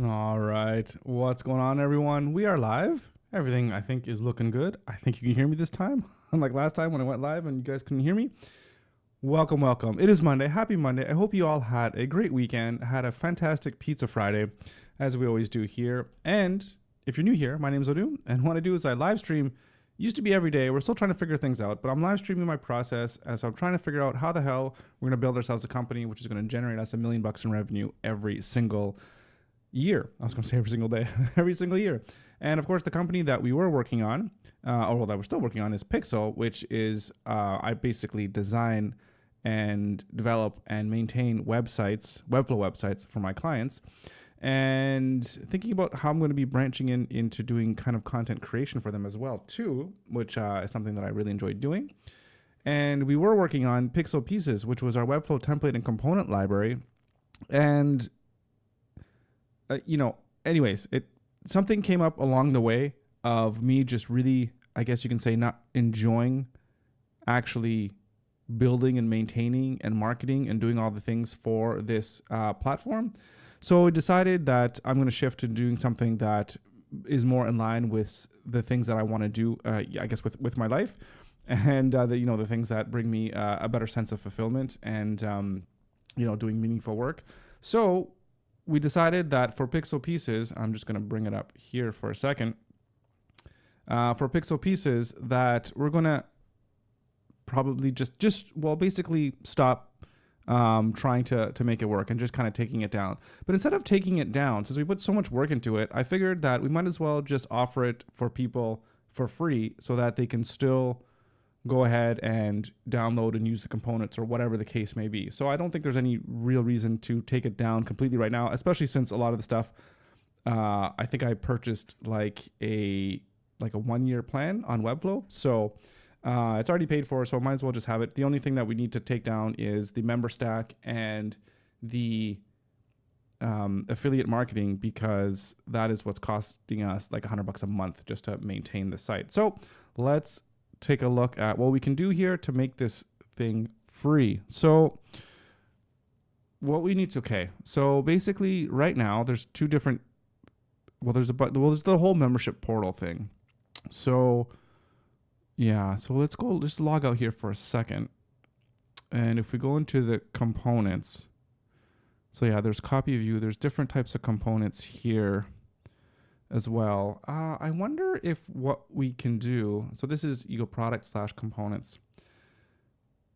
All right. What's going on, everyone? We are live. Everything, I think, is looking good. I think you can hear me this time. Unlike last time when I went live and you guys couldn't hear me. Welcome, welcome. It is Monday. Happy Monday. I hope you all had a great weekend, had a fantastic Pizza Friday, as we always do here. And if you're new here, my name is Odu. And what I do is I live stream. Used to be every day. We're still trying to figure things out, but I'm live streaming my process. And so I'm trying to figure out how the hell we're going to build ourselves a company which is going to generate us $1 million in revenue every single year. I was going to say every single day, every single year. And of course, the company that we were working on, or that we're still working on, is Piixel, which is I basically design and develop and maintain websites, Webflow websites for my clients. And thinking about how I'm going to be branching into doing kind of content creation for them as well, too, which is something that I really enjoyed doing. And we were working on Piixel Pieces, which was our Webflow template and component library. And anyways, something came up along the way of me just really, I guess you can say, not enjoying actually building and maintaining and marketing and doing all the things for this platform. So I decided that I'm going to shift to doing something that is more in line with the things that I want to do, I guess, with my life, and the things that bring me a better sense of fulfillment and doing meaningful work. So we decided that for Piixel Pieces, I'm just going to bring it up here for a second. For Piixel Pieces, that we're going to probably basically stop trying to make it work and just kind of taking it down. But instead of taking it down, since we put so much work into it, I figured that we might as well just offer it for people for free so that they can still go ahead and download and use the components or whatever the case may be. So I don't think there's any real reason to take it down completely right now, especially since a lot of the stuff, I think I purchased like a 1-year plan on Webflow. So it's already paid for, so I might as well just have it. The only thing that we need to take down is the member stack and the affiliate marketing, because that is what's costing us like $100 a month just to maintain the site. So let's take a look at what we can do here to make this thing free. So what we need to, so basically right now there's two different, there's the whole membership portal thing. So yeah, so let's go, just log out here for a second. And if we go into the components, so yeah, there's copy view, there's different types of components here as well. I wonder if what we can do, so this is you go product / components.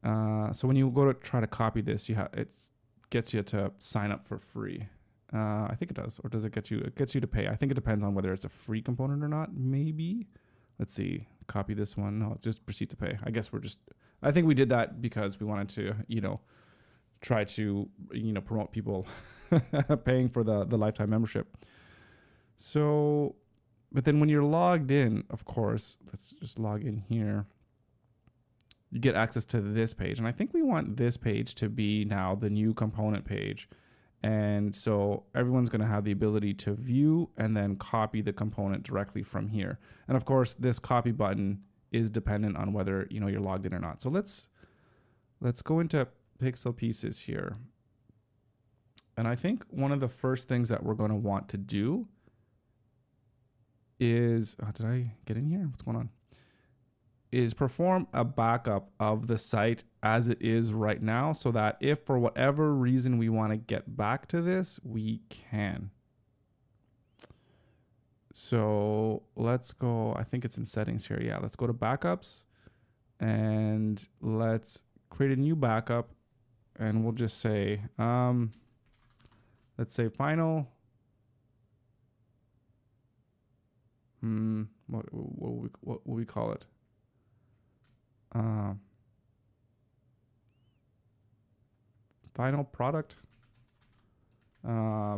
So when you go to try to copy this, it gets you to sign up for free. I think it does, or does it get you? It gets you to pay. I think it depends on whether it's a free component or not. Maybe. Let's see. Copy this one. No, just proceed to pay. I guess I think we did that because we wanted to, try to, promote people paying for the lifetime membership. So, but then when you're logged in, of course, let's just log in here. You get access to this page. And I think we want this page to be now the new component page. And so everyone's going to have the ability to view and then copy the component directly from here. And of course, this copy button is dependent on whether, you're logged in or not. So let's go into Piixel Pieces here. And I think one of the first things that we're going to want to do is, did I get in here? What's going on? Is perform a backup of the site as it is right now, so that if for whatever reason we want to get back to this, we can. So let's go, I think it's in settings here. Yeah, let's go to backups and let's create a new backup, and we'll just say, let's say final. What will we call it? Final product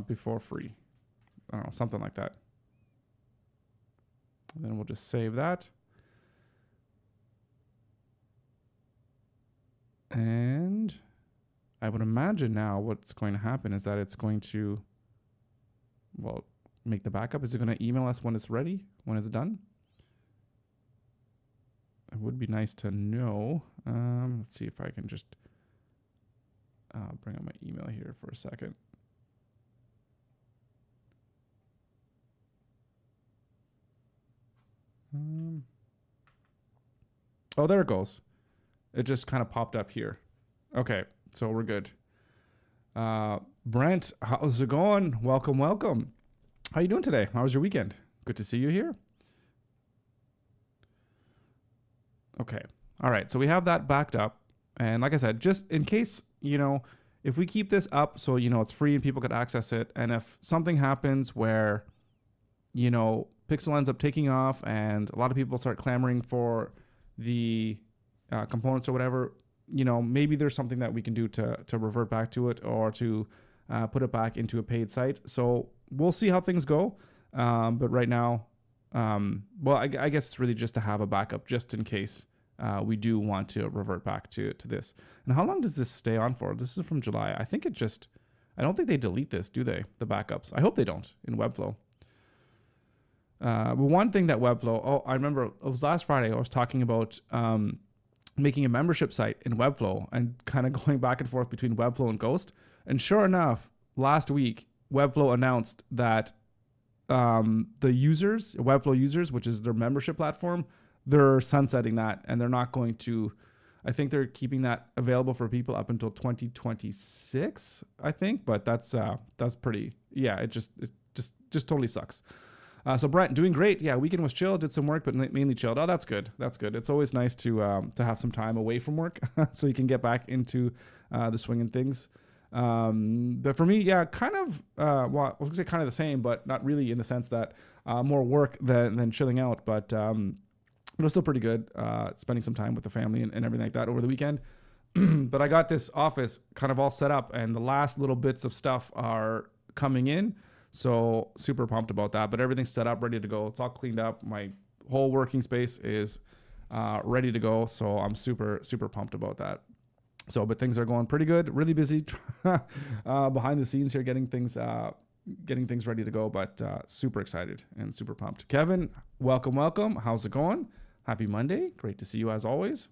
before free. I don't know, something like that. And then we'll just save that. And I would imagine now what's going to happen is that it's going to, make the backup. Is it going to email us when it's ready, when it's done? It would be nice to know. Let's see if I can just bring up my email here for a second. Oh, there it goes. It just kind of popped up here. Okay, so we're good. Brent, how's it going? Welcome, welcome. How you doing today? How was your weekend? Good to see you here. Okay. All right. So we have that backed up. And like I said, just in case, if we keep this up so, it's free and people could access it. And if something happens where, Piixel ends up taking off and a lot of people start clamoring for the components or whatever, maybe there's something that we can do to revert back to it or to put it back into a paid site. So we'll see how things go. But right now, I guess it's really just to have a backup just in case we do want to revert back to this. And how long does this stay on for? This is from July. I don't think they delete this, do they? The backups. I hope they don't in Webflow. But one thing that Webflow, I remember it was last Friday, I was talking about making a membership site in Webflow and kind of going back and forth between Webflow and Ghost. And sure enough, last week, Webflow announced that the Webflow users, which is their membership platform, they're sunsetting that and they're not going to, I think they're keeping that available for people up until 2026, I think, but that's pretty, it just totally sucks. So Brent, doing great. Yeah, weekend was chill, did some work, but mainly chilled. Oh, that's good. That's good. It's always nice to have some time away from work so you can get back into the swing and things. But for me, kind of, I was gonna say kind of the same, but not really in the sense that more work than chilling out. But it was still pretty good, spending some time with the family and everything like that over the weekend. But I got this office kind of all set up and the last little bits of stuff are coming in. So super pumped about that, but everything's set up, ready to go. It's all cleaned up. My whole working space is ready to go. So I'm super, super pumped about that. So, but things are going pretty good, really busy behind the scenes here, getting things ready to go, but super excited and super pumped. Kevin, welcome. How's it going? Happy Monday. Great to see you as always.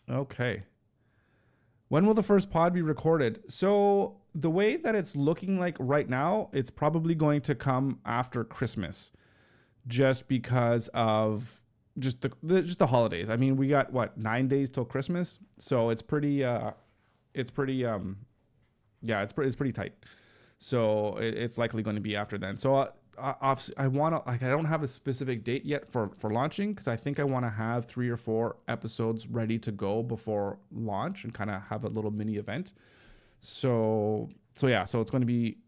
Okay. When will the first pod be recorded? So the way that it's looking like right now, it's probably going to come after Christmas just because of just the holidays. I mean, we got 9 days till Christmas. So it's pretty tight. So it's likely going to be after then. So I want to, I don't have a specific date yet for launching because I think I want to have 3 or 4 episodes ready to go before launch and kind of have a little mini event. So it's going to be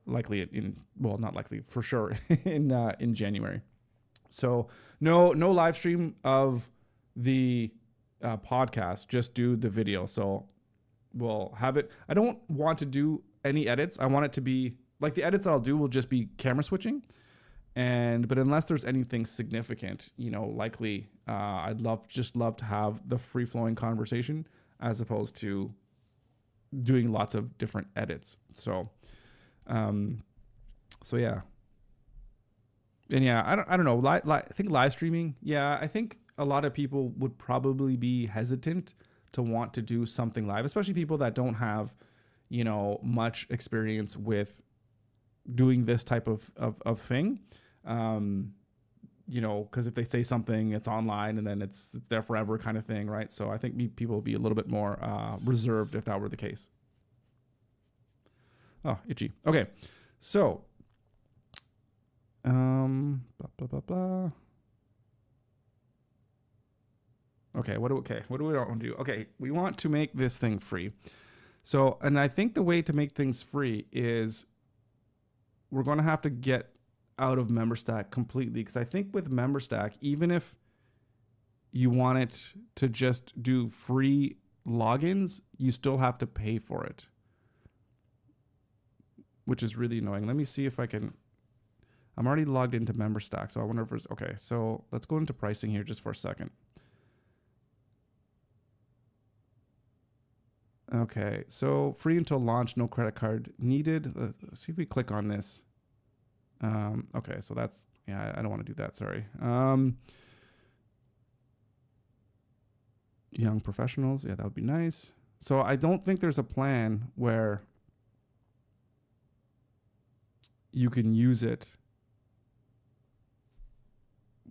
likely not likely for sure in January. So no live stream of the podcast, just do the video. So we'll have it. I don't want to do any edits. I want it to be like the edits that I'll do will just be camera switching. But unless there's anything significant, likely I'd love to have the free flowing conversation as opposed to doing lots of different edits. So yeah. And yeah, I don't know. I think live streaming. Yeah, I think a lot of people would probably be hesitant to want to do something live, especially people that don't have, much experience with doing this type of thing. Because if they say something, it's online and then it's there forever kind of thing, right? So I think people will be a little bit more reserved if that were the case. Oh, itchy. Okay, so blah blah blah blah. Okay, what do we want to do? Okay, we want to make this thing free. So, and I think the way to make things free is we're going to have to get out of MemberStack completely, because I think with MemberStack, even if you want it to just do free logins, you still have to pay for it, which is really annoying. Let me see if I can. I'm already logged into MemberStack, so I wonder if it's okay. So let's go into pricing here just for a second. Okay, so free until launch, no credit card needed. Let's see if we click on this. Okay, so that's, I don't want to do that, sorry. Young professionals, that would be nice. So I don't think there's a plan where you can use it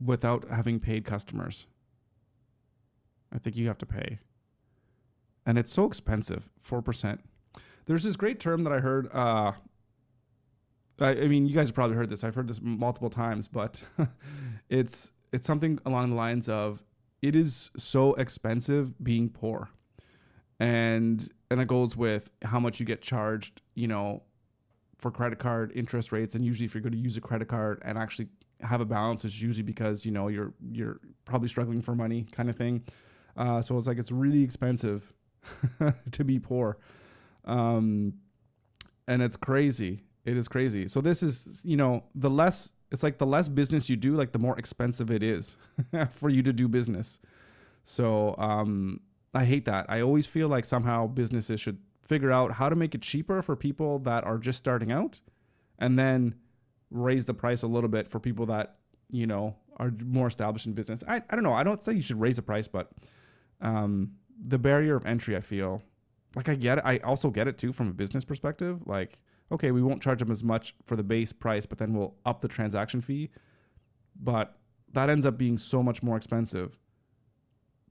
without having paid customers. I think you have to pay. And it's so expensive, 4%. There's this great term that I heard. I mean, you guys have probably heard this. I've heard this multiple times, but it's something along the lines of, it is so expensive being poor. And that goes with how much you get charged, for credit card interest rates. And usually if you're going to use a credit card and actually have a balance, it's usually because, you're probably struggling for money kind of thing. So it's like, it's really expensive to be poor. And it's crazy. It is crazy. So this is, the less business you do, like the more expensive it is for you to do business. So, I hate that. I always feel like somehow businesses should figure out how to make it cheaper for people that are just starting out, and then raise the price a little bit for people that, are more established in business. I don't know. I don't say you should raise the price, but the barrier of entry, I feel like I get it. I also get it too from a business perspective. Like, okay, we won't charge them as much for the base price, but then we'll up the transaction fee. But that ends up being so much more expensive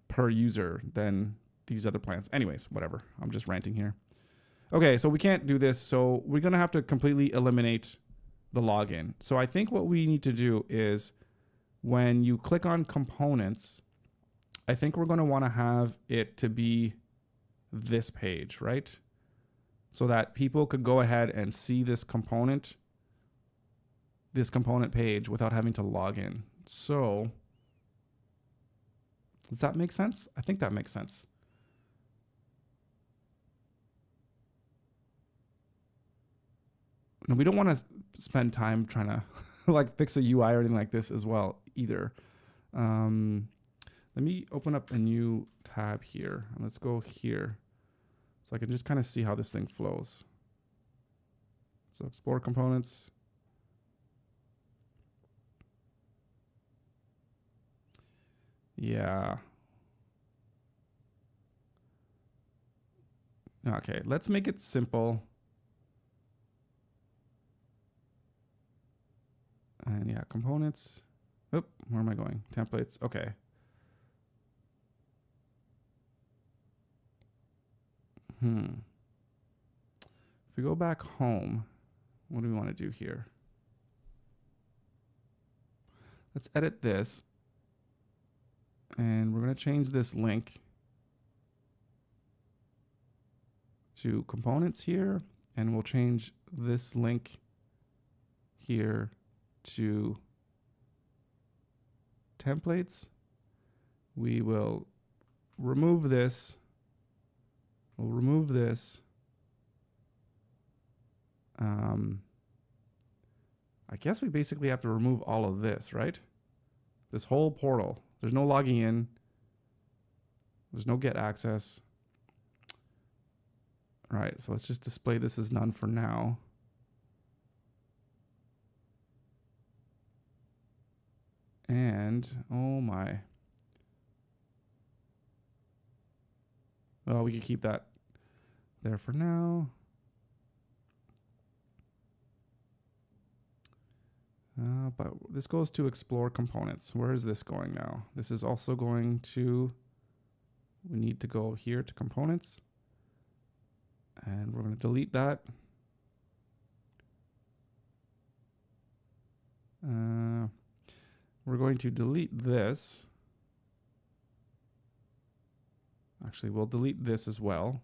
per user than these other plans. Anyways, whatever. I'm just ranting here. Okay, so we can't do this. So we're going to have to completely eliminate the login. So I think what we need to do is, when you click on components, I think we're going to want to have it to be this page, right? So that people could go ahead and see this component page without having to log in. So does that make sense? I think that makes sense. No, we don't want to spend time trying to like fix a UI or anything like this as well either. Let me open up a new tab here, and let's go here so I can just kind of see how this thing flows. So explore components. Yeah. Okay, let's make it simple. And yeah, components. Oh, where am I going? Templates. Okay. If we go back home, what do we want to do here? Let's edit this. And we're going to change this link to components here. And we'll change this link here to templates. We will remove this. We'll remove this. I guess we basically have to remove all of this, right? This whole portal. There's no logging in. There's no get access. All right, so let's just display this as none for now. And, oh my. Well, we could keep that there for now. But this goes to explore components. Where is this going now? This is also going to, we need to go here to components. And we're going to delete that. We're going to delete this. Actually, we'll delete this as well.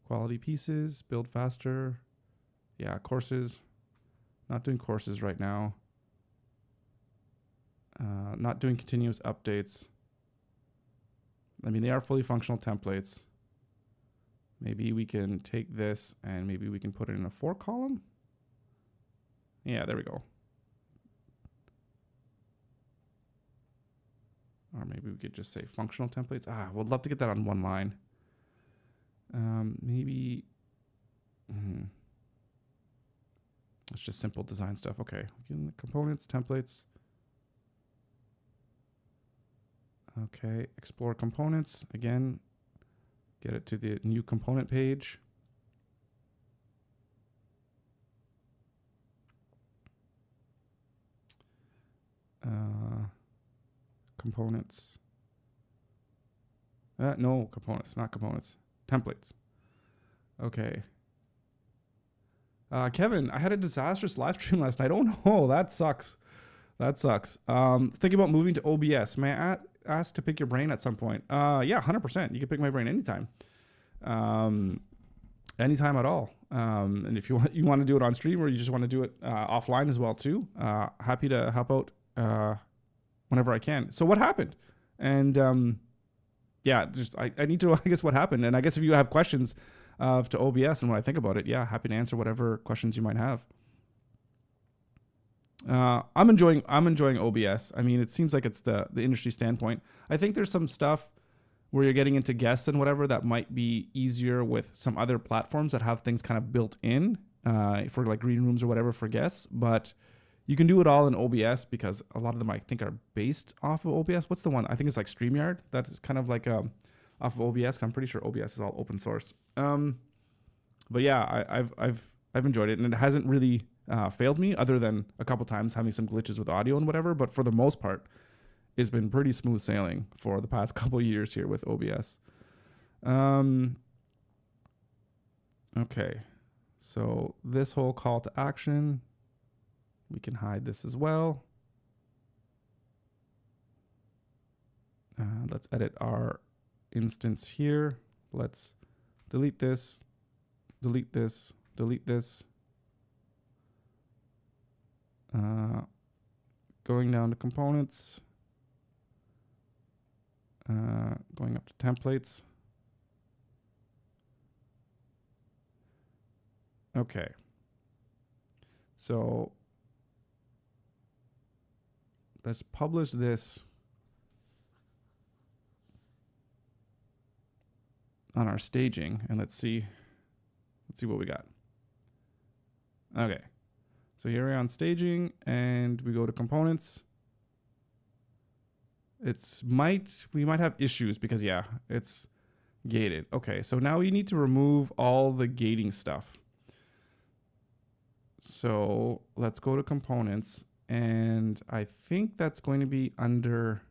Quality pieces, build faster. Yeah, courses. Not doing courses right now. Not doing continuous updates. I mean, they are fully functional templates. Maybe we can take this and maybe we can put it in a 4 column. Yeah, there we go. Or maybe we could just say functional templates. Would love to get that on one line. Maybe. It's just simple design stuff. Okay, we can components, templates. Okay, explore components. Again, get it to the new component page. Components. No, components, not components. Templates. Okay. Kevin, I had a disastrous live stream last night. Oh no, that sucks. That sucks. Thinking about moving to OBS. May I ask to pick your brain at some point? Yeah, 100%. You can pick my brain anytime. Anytime at all. And if you want to do it on stream or you just want to do it offline as well too, happy to help out whenever I can. So what happened? And yeah, just I need to know, I guess, what happened. And I guess if you have questions to OBS and what I think about it, yeah, happy to answer whatever questions you might have. I'm enjoying OBS. I mean, it seems like it's the industry standpoint. I think there's some stuff where you're getting into guests and whatever that might be easier with some other platforms that have things kind of built in for like green rooms or whatever for guests. But you can do it all in OBS because a lot of them I think are based off of OBS. What's the one? I think it's like StreamYard. That is kind of like off of OBS. I'm pretty sure OBS is all open source. But yeah, I've enjoyed it, and it hasn't really failed me other than a couple times having some glitches with audio and whatever. But for the most part, it's been pretty smooth sailing for the past couple of years here with OBS. Okay, so this whole call to action, we can hide this as well. Let's edit our instance here. Let's delete this, delete this, delete this. Going down to components. Going up to templates. Okay. So let's publish this on our staging and let's see what we got. Okay. So here we're on staging and we go to components. We might have issues because yeah, it's gated. Okay, so now we need to remove all the gating stuff. So let's go to components, and I think that's going to be under,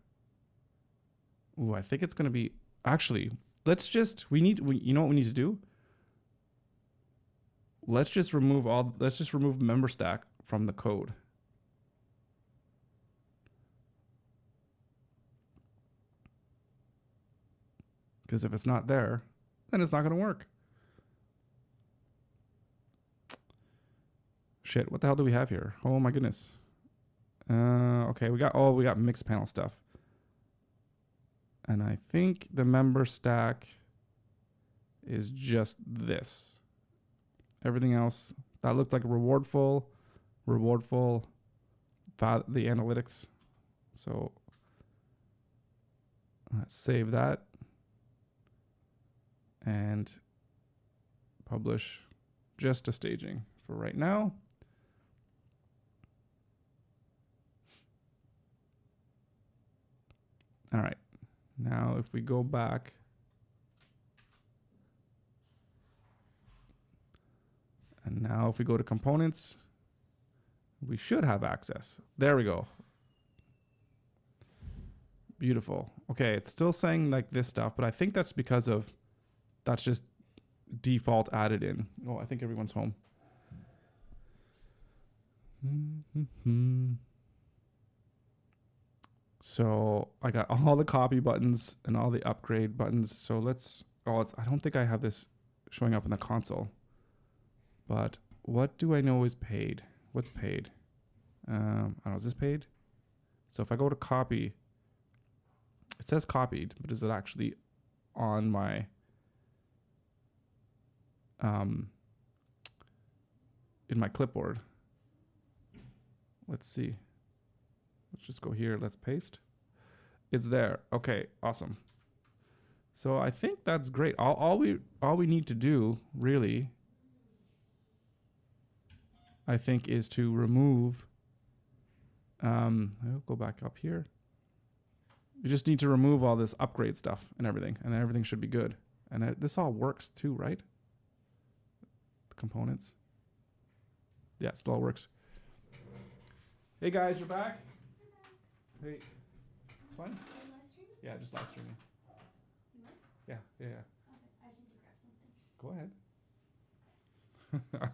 I think it's going to be, actually, you know what we need to do? Let's just remove member stack from the code. Because if it's not there, then it's not going to work. Shit, what the hell do we have here? Oh my goodness. Okay, we got mixed panel stuff. And I think the member stack is just this. Everything else, that looked like a rewardful, the analytics. So let's save that and publish just a staging for right now. All right, now if we go back, and now if we go to components, we should have access. There we go. Beautiful. Okay, it's still saying like this stuff, but I think that's because of, that's just default added in. Oh, I think everyone's home. So I got all the copy buttons and all the upgrade buttons. So let's, I don't think I have this showing up in the console, but what do I know is paid? What's paid? I don't know, is this paid? So if I go to copy, it says copied, but is it actually on my, in my clipboard? Let's see. Let's just go here. Let's paste. It's there. Okay, awesome. So I think that's great. All we need to do really, I think, is to remove. I'll go back up here. You just need to remove all this upgrade stuff and everything, and then everything should be good. And this all works too, right? The components. Yeah, it still all works. Hey guys, you're back. Hey, it's fine. Yeah, just live streaming. Yeah. Okay, I just need to grab something. Go ahead.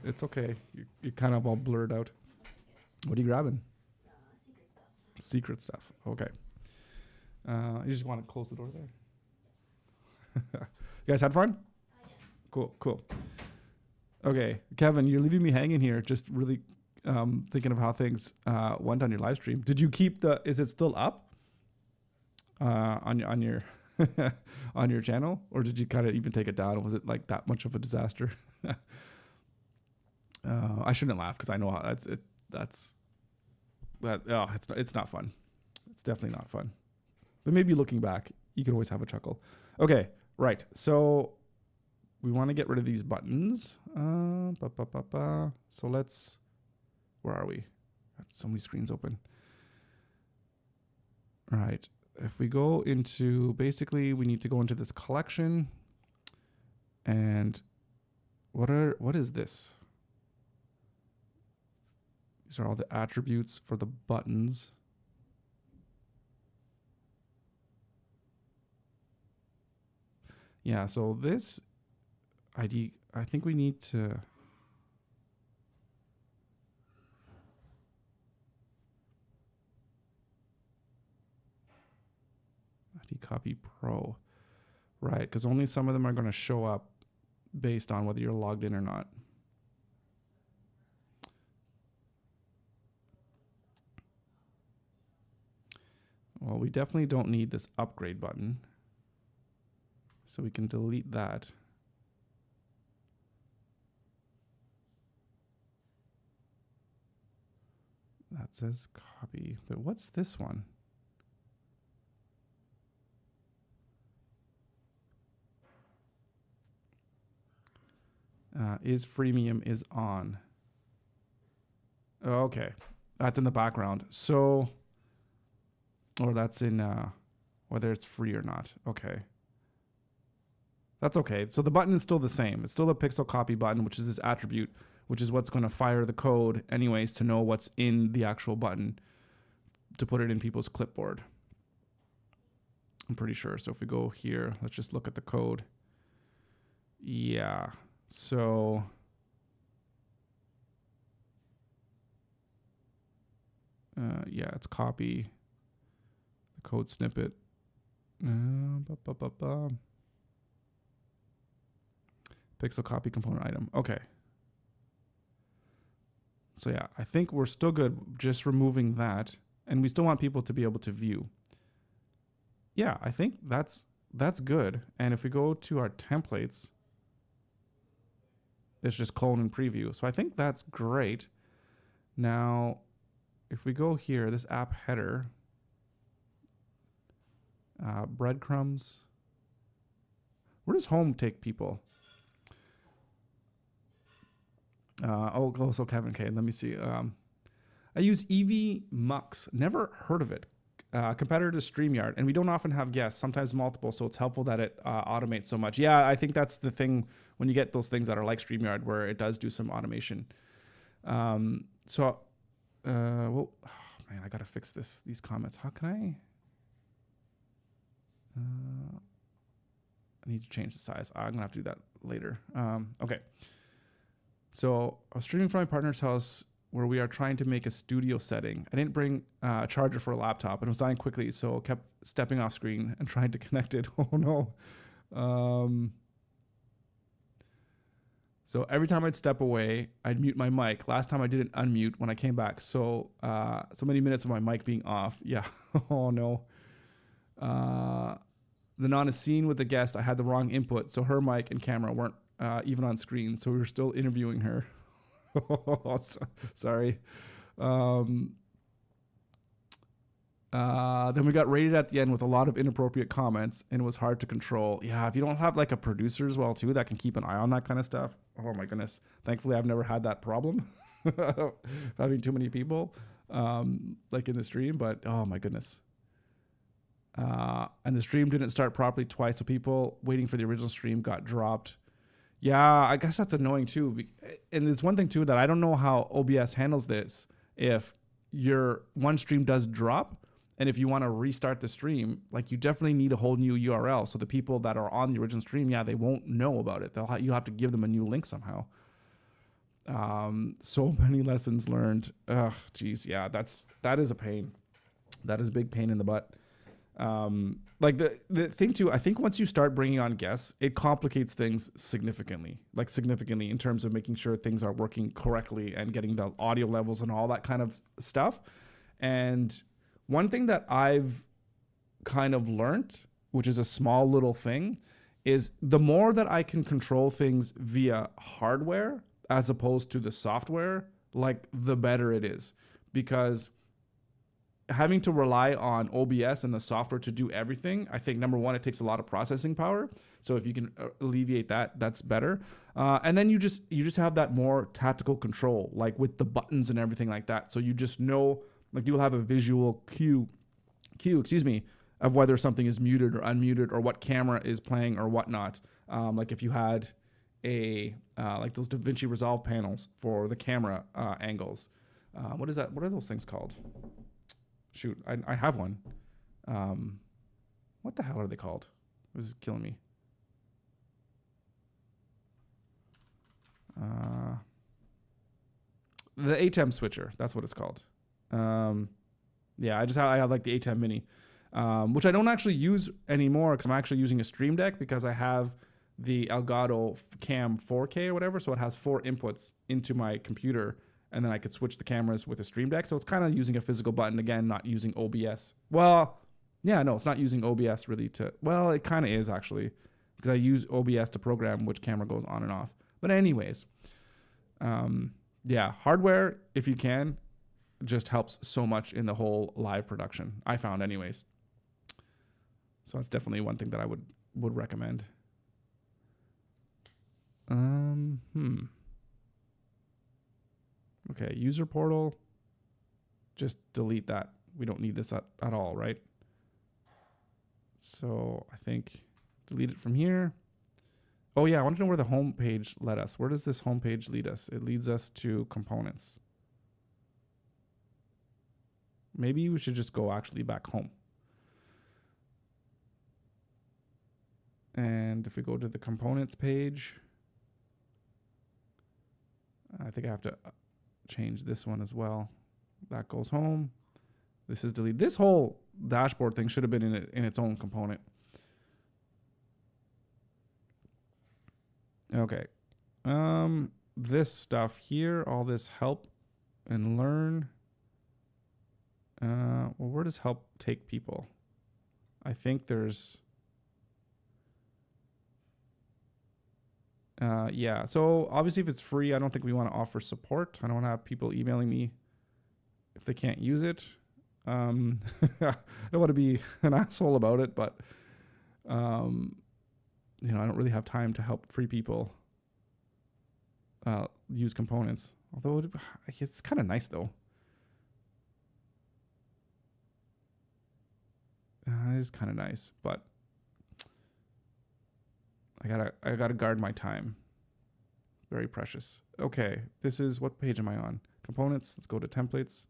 It's okay. You're kind of all blurred out. Okay, good. What are you grabbing? Secret stuff. Secret stuff. Okay. You just want to close the door there. You guys had fun? Yes. Cool. Okay, Kevin, you're leaving me hanging here. Just really thinking of how things went on your live stream. Did you keep the? Is it still up? On your on your channel, or did you kind of even take it down? Was it like that much of a disaster? I shouldn't laugh because I know how that's it. That's that. Oh, it's not fun. It's definitely not fun. But maybe looking back, you can always have a chuckle. Okay, right. So we want to get rid of these buttons. So let's. Where are we? Got so many screens open. All right. If we go into, basically, we need to go into this collection. And what is this? These are all the attributes for the buttons. Yeah, so this ID, I think we need to. ID copy pro. Right, because only some of them are going to show up based on whether you're logged in or not. Well, we definitely don't need this upgrade button. So we can delete that. That says copy, but what's this one? Is freemium is on. Okay, that's in the background. So, or that's in whether it's free or not. Okay. That's okay. So the button is still the same. It's still the pixel copy button, which is this attribute, which is what's going to fire the code anyways to know what's in the actual button to put it in people's clipboard. I'm pretty sure. So if we go here, let's just look at the code. Yeah. So yeah, it's copy the code snippet. Pixel copy component item. Okay. So yeah, I think we're still good just removing that. And we still want people to be able to view. Yeah, I think that's good. And if we go to our templates, it's just clone and preview. So I think that's great. Now, if we go here, this app header, breadcrumbs. Where does home take people? So Kevin K. Let me see. I use EV Mux. Never heard of it. Competitor to StreamYard, and we don't often have guests. Sometimes multiple, so it's helpful that it automates so much. Yeah, I think that's the thing when you get those things that are like StreamYard, where it does do some automation. Well, oh man, I gotta fix these comments. How can I? I need to change the size. I'm gonna have to do that later. Okay. So I was streaming from my partner's house where we are trying to make a studio setting. I didn't bring a charger for a laptop and it was dying quickly, so kept stepping off screen and trying to connect it. Oh no. So every time I'd step away, I'd mute my mic. Last time I didn't unmute when I came back. So so many minutes of my mic being off. Yeah. Oh no. Then on a scene with the guest, I had the wrong input, so her mic and camera weren't even on screen, so we were still interviewing her. Sorry. Then we got rated at the end with a lot of inappropriate comments, and it was hard to control. Yeah, if you don't have like a producer as well too that can keep an eye on that kind of stuff. Oh my goodness. Thankfully, I've never had that problem having too many people like in the stream, but oh my goodness. And the stream didn't start properly twice, so people waiting for the original stream got dropped. Yeah, I guess that's annoying too. And it's one thing too that I don't know how OBS handles this. If your one stream does drop And if you want to restart the stream, like you definitely need a whole new URL. So the people that are on the original stream, yeah, they won't know about it. You have to give them a new link somehow. So many lessons learned. Ugh, geez, yeah, that is a pain. That is a big pain in the butt. Like the thing too, I think once you start bringing on guests, it complicates things significantly in terms of making sure things are working correctly and getting the audio levels and all that kind of stuff. And one thing that I've kind of learned, which is a small little thing, is the more that I can control things via hardware as opposed to the software, like the better it is. Because having to rely on OBS and the software to do everything, I think number one, it takes a lot of processing power. So if you can alleviate that, that's better. And then you just have that more tactical control, like with the buttons and everything like that. So you just know, like you'll have a visual cue, of whether something is muted or unmuted or what camera is playing or whatnot. Like if you had like those DaVinci Resolve panels for the camera angles. What is that? What are those things called? Shoot, I have one. What the hell are they called? This is killing me. The ATEM switcher. That's what it's called. Yeah, I have like the ATEM Mini, which I don't actually use anymore because I'm actually using a Stream Deck because I have the Elgato Cam 4K or whatever. So it has 4 inputs into my computer, and then I could switch the cameras with a Stream Deck. So it's kind of using a physical button again, not using OBS. Well, yeah, no, it's not using OBS really well, it kind of is actually, because I use OBS to program which camera goes on and off. But anyways, yeah, hardware, if you can, just helps so much in the whole live production, I found anyways. So that's definitely one thing that I would recommend. Okay, user portal. Just delete that. We don't need this at all, right? So I think delete it from here. Oh yeah, I want to know where the home page led us. Where does this home page lead us? It leads us to components. Maybe we should just go actually back home. And if we go to the components page, I think I have to change this one as well. That goes home. This is delete. This whole dashboard thing should have been in its own component. Okay. This stuff here, all this help and learn. Well, where does help take people? I think there's... yeah, so obviously if it's free, I don't think we want to offer support. I don't want to have people emailing me if they can't use it. I don't want to be an asshole about it, but you know, I don't really have time to help free people use components. Although it's kind of nice though. It is kind of nice, but I gotta guard my time. Very precious. Okay, this is, what page am I on? Components. Let's go to templates.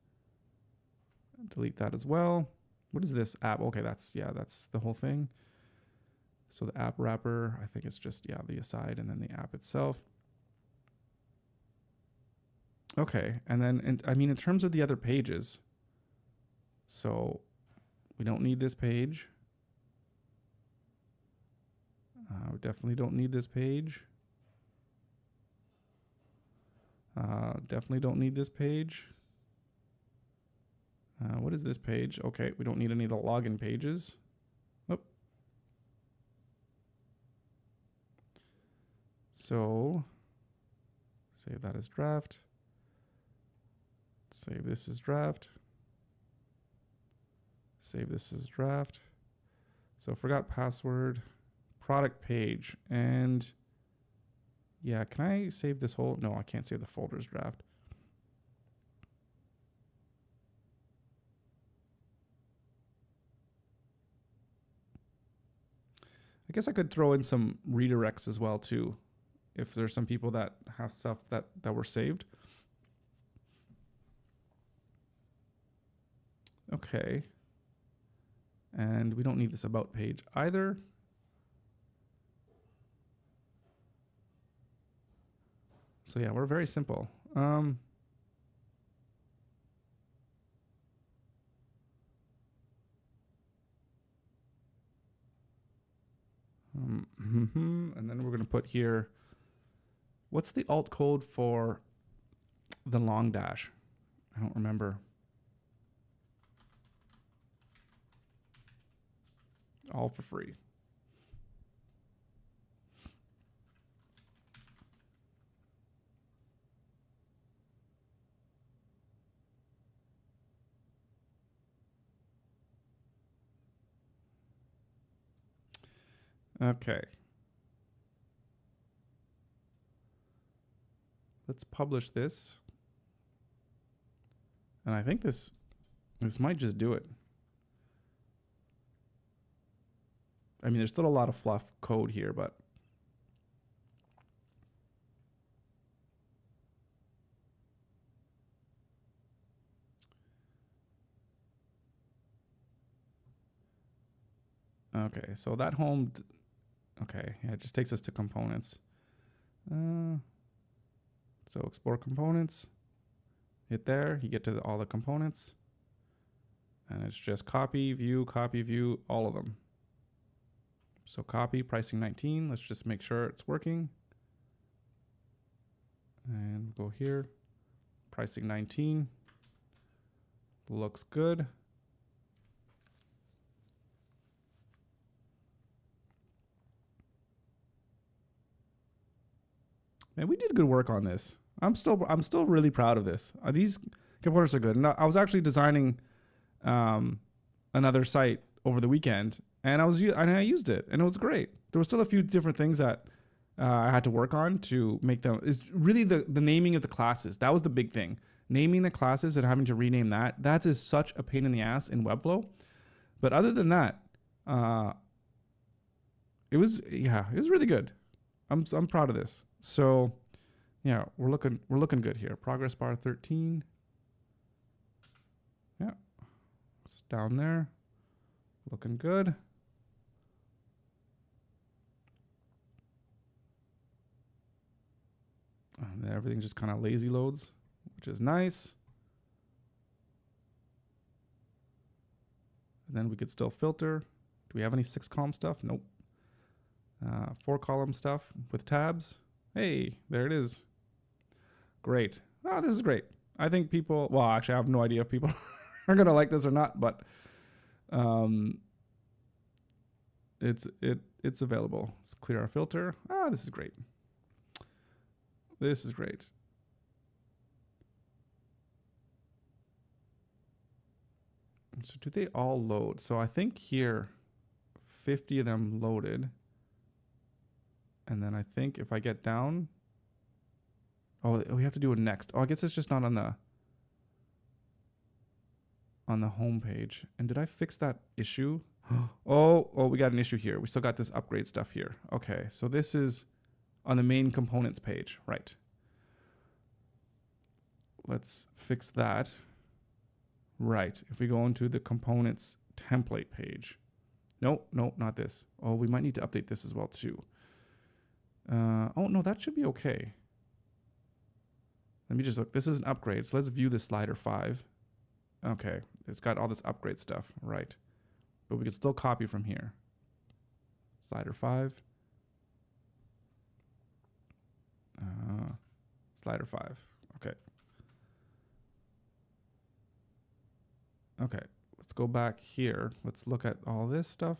Delete that as well. What is this app? Okay, that's the whole thing. So the app wrapper, I think it's just, yeah, the aside and then the app itself. Okay, and then, I mean, in terms of the other pages, so we don't need this page. We definitely don't need this page. Definitely don't need this page. What is this page? Okay, we don't need any of the login pages. Oh. So, save that as draft. Save this as draft. Save this as draft. So forgot password. Product page, and yeah, can I save this whole? No, I can't save the folders draft. I guess I could throw in some redirects as well too, if there's some people that have stuff that were saved. Okay. And we don't need this about page either. So yeah, we're very simple. And then we're going to put here, what's the alt code for the long dash? I don't remember. All for free. Okay. Let's publish this. And I think this might just do it. I mean, there's still a lot of fluff code here, but okay, so that home, okay, yeah, it just takes us to components. So export components, hit there, you get to all the components, and it's just copy, view, all of them. So copy, pricing 19, let's just make sure it's working. And go here, pricing 19, looks good. Man, we did good work on this. I'm still really proud of this. These components are good. And I was actually designing another site over the weekend, and I used it, and it was great. There were still a few different things that I had to work on to make them. It's really the naming of the classes. That was the big thing. Naming the classes and having to rename that is such a pain in the ass in Webflow. But other than that, it was really good. I'm proud of this. So, yeah, we're looking good here. Progress bar 13. Yeah, it's down there, looking good. And everything just kind of lazy loads, which is nice. And then we could still filter. Do we have any 6-column stuff? Nope. 4-column stuff with tabs. Hey, there it is. Great. Oh, this is great. I think people, well, actually I have no idea if people are going to like this or not, but it's available. Let's clear our filter. Ah, this is great. This is great. So do they all load? So I think here 50 of them loaded. And then I think if I get down, oh, we have to do a next. Oh, I guess it's just not on the home page. And did I fix that issue? Oh, we got an issue here. We still got this upgrade stuff here. Okay, so this is on the main components page, right? Let's fix that. Right, if we go into the components template page. Nope, not this. Oh, we might need to update this as well too. Oh, no, that should be okay. Let me just look. This is an upgrade. So let's view the slider 5. Okay, it's got all this upgrade stuff, right? But we can still copy from here. Slider 5. Slider 5. Okay. Okay, let's go back here. Let's look at all this stuff.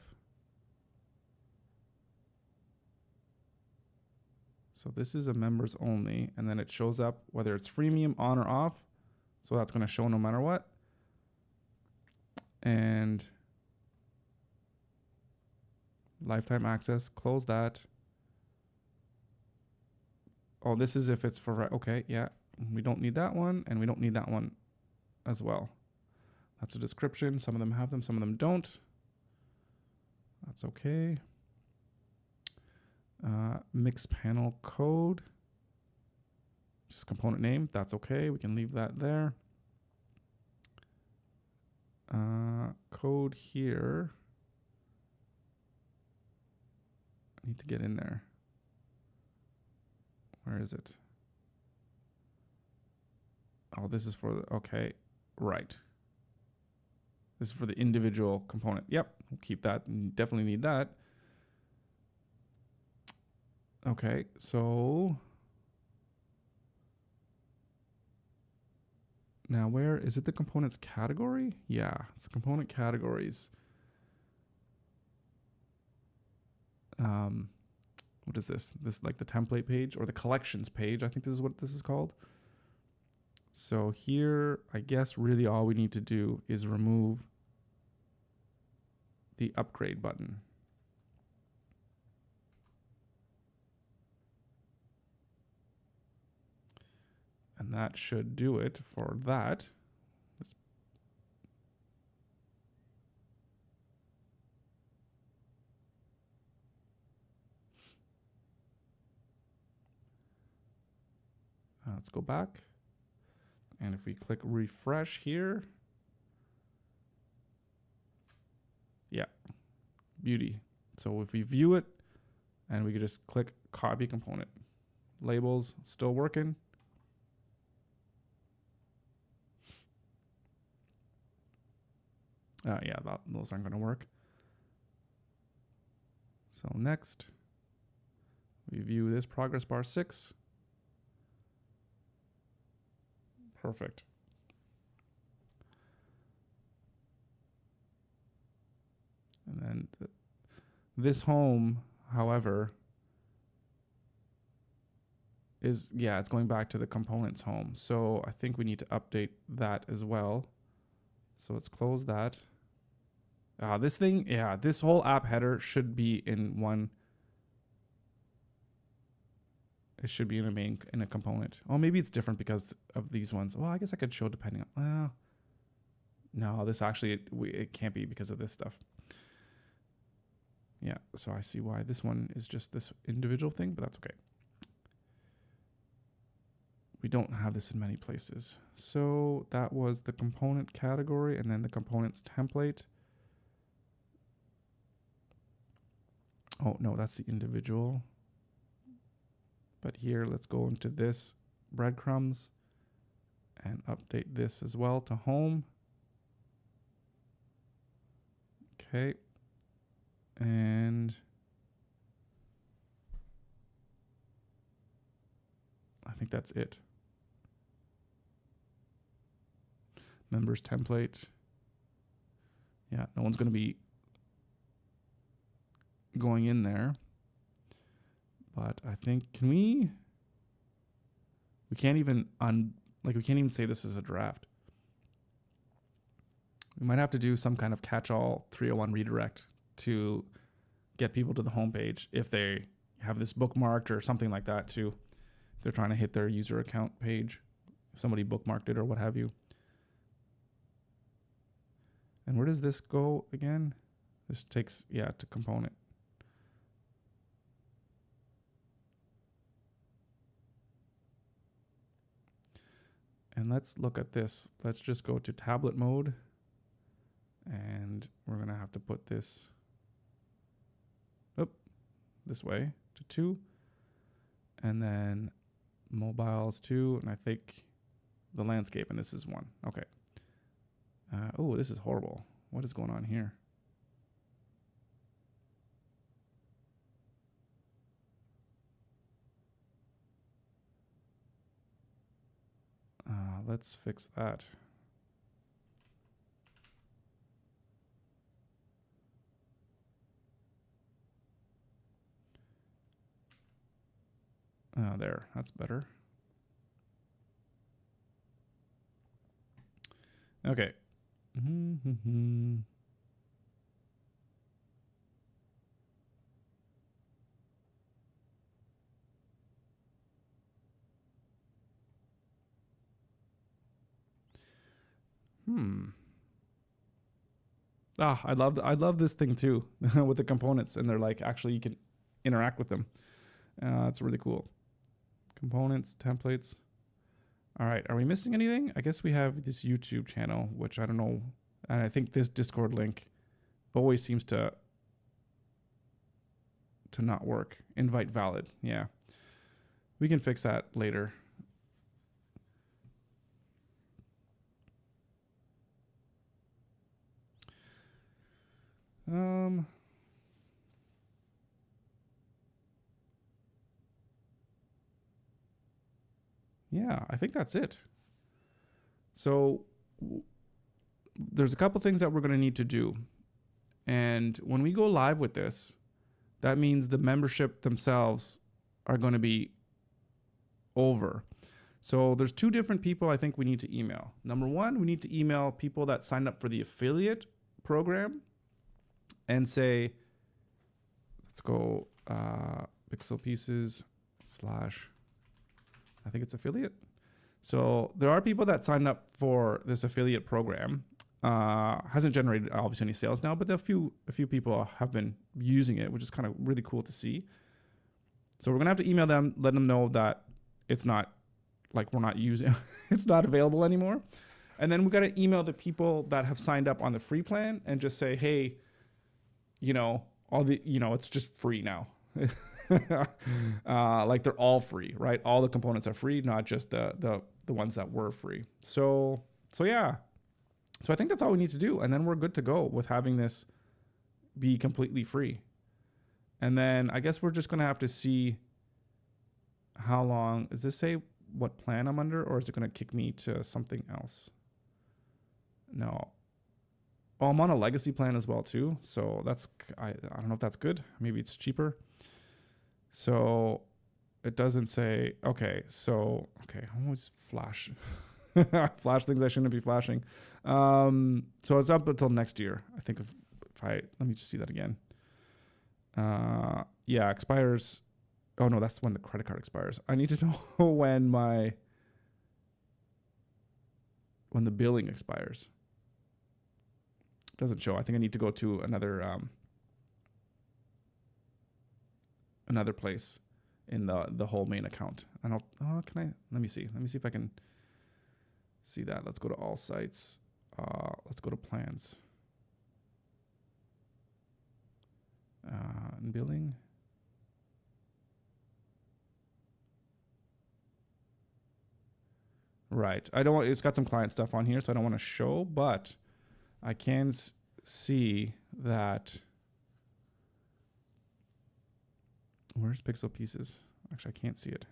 So this is a members only, and then it shows up whether it's freemium on or off. So that's going to show no matter what. And lifetime access, close that. Oh, this is if it's for, okay, yeah. We don't need that one, and we don't need that one as well. That's a description. Some of them have them, some of them don't. That's okay. Mix panel code. Just component name. That's okay. We can leave that there. Code here. need to get in there. Where is it? Oh, this is for the, okay, right. This is for the individual component. Yep, we'll keep that. Definitely need that. Okay, so now where is it? The components category? Yeah, it's the component categories. What is this? This like the template page or the collections page. I think this is what this is called. So here, I guess really all we need to do is remove the upgrade button. And that should do it for that. Let's go back. And if we click refresh here, yeah, beauty. So if we view it and we could just click copy component. Labels still working. Yeah, those aren't going to work. So next, we view this progress bar 6. Perfect. And then this home, however, is, yeah, it's going back to the components home. So I think we need to update that as well. So let's close that. This thing, yeah, this whole app header should be in one. It should be in a component. Oh, maybe it's different because of these ones. Well, I guess I could show depending on, well, no, this actually, it can't be because of this stuff. Yeah, so I see why this one is just this individual thing, but that's okay. We don't have this in many places. So that was the component category and then the components template. Oh, no, that's the individual. But here, let's go into this breadcrumbs and update this as well to home. Okay. And I think that's it. Members template. Yeah, no one's going to be going in there. But I think, we can't even we can't even say this is a draft. We might have to do some kind of catch-all 301 redirect to get people to the homepage if they have this bookmarked or something like that too. If they're trying to hit their user account page, if somebody bookmarked it or what have you. And where does this go again? This takes, yeah, to component. And let's look at this. Let's just go to tablet mode. And we're going to have to put this this way to 2. And then mobiles 2. And I think the landscape, and this is 1. Okay. Oh, this is horrible. What is going on here? Let's fix that. There, that's better. Okay. I love this thing too with the components, and they're like actually you can interact with them. It's really cool. Components, templates. All right, are we missing anything? I guess we have this YouTube channel, which I don't know. And I think this Discord link always seems to to not work. Invite valid. Yeah. We can fix that later. Yeah, I think that's it. So there's a couple things that we're going to need to do. And when we go live with this, that means the membership themselves are going to be over. So there's two different people I think we need to email. Number one, we need to email people that signed up for the affiliate program and say, let's go Piixel Pieces / I think it's affiliate. So there are people that signed up for this affiliate program. Hasn't generated obviously any sales now, but a few people have been using it, which is kind of really cool to see. So we're gonna have to email them, let them know that it's not like we're not using, it's not available anymore. And then we got to email the people that have signed up on the free plan and just say, hey, it's just free now. Like they're all free, right? All the components are free, not just the ones that were free. So yeah. So I think that's all we need to do. And then we're good to go with having this be completely free. And then I guess we're just going to have to see how long. Does this say what plan I'm under, or is it going to kick me to something else? No. Oh, I'm on a legacy plan as well too. So I don't know if that's good. Maybe it's cheaper. So it doesn't say, okay, I always flash. Flash things I shouldn't be flashing. So it's up until next year. I think let me just see that again. Yeah, expires. Oh no, that's when the credit card expires. I need to know when the billing expires. It doesn't show. I think I need to go to another place in the whole main account. Let me see. Let me see if I can see that. Let's go to all sites. Let's go to plans. And billing. Right. It's got some client stuff on here, so I don't want to show, but I can see that. Where's Piixel Pieces? Actually, I can't see it.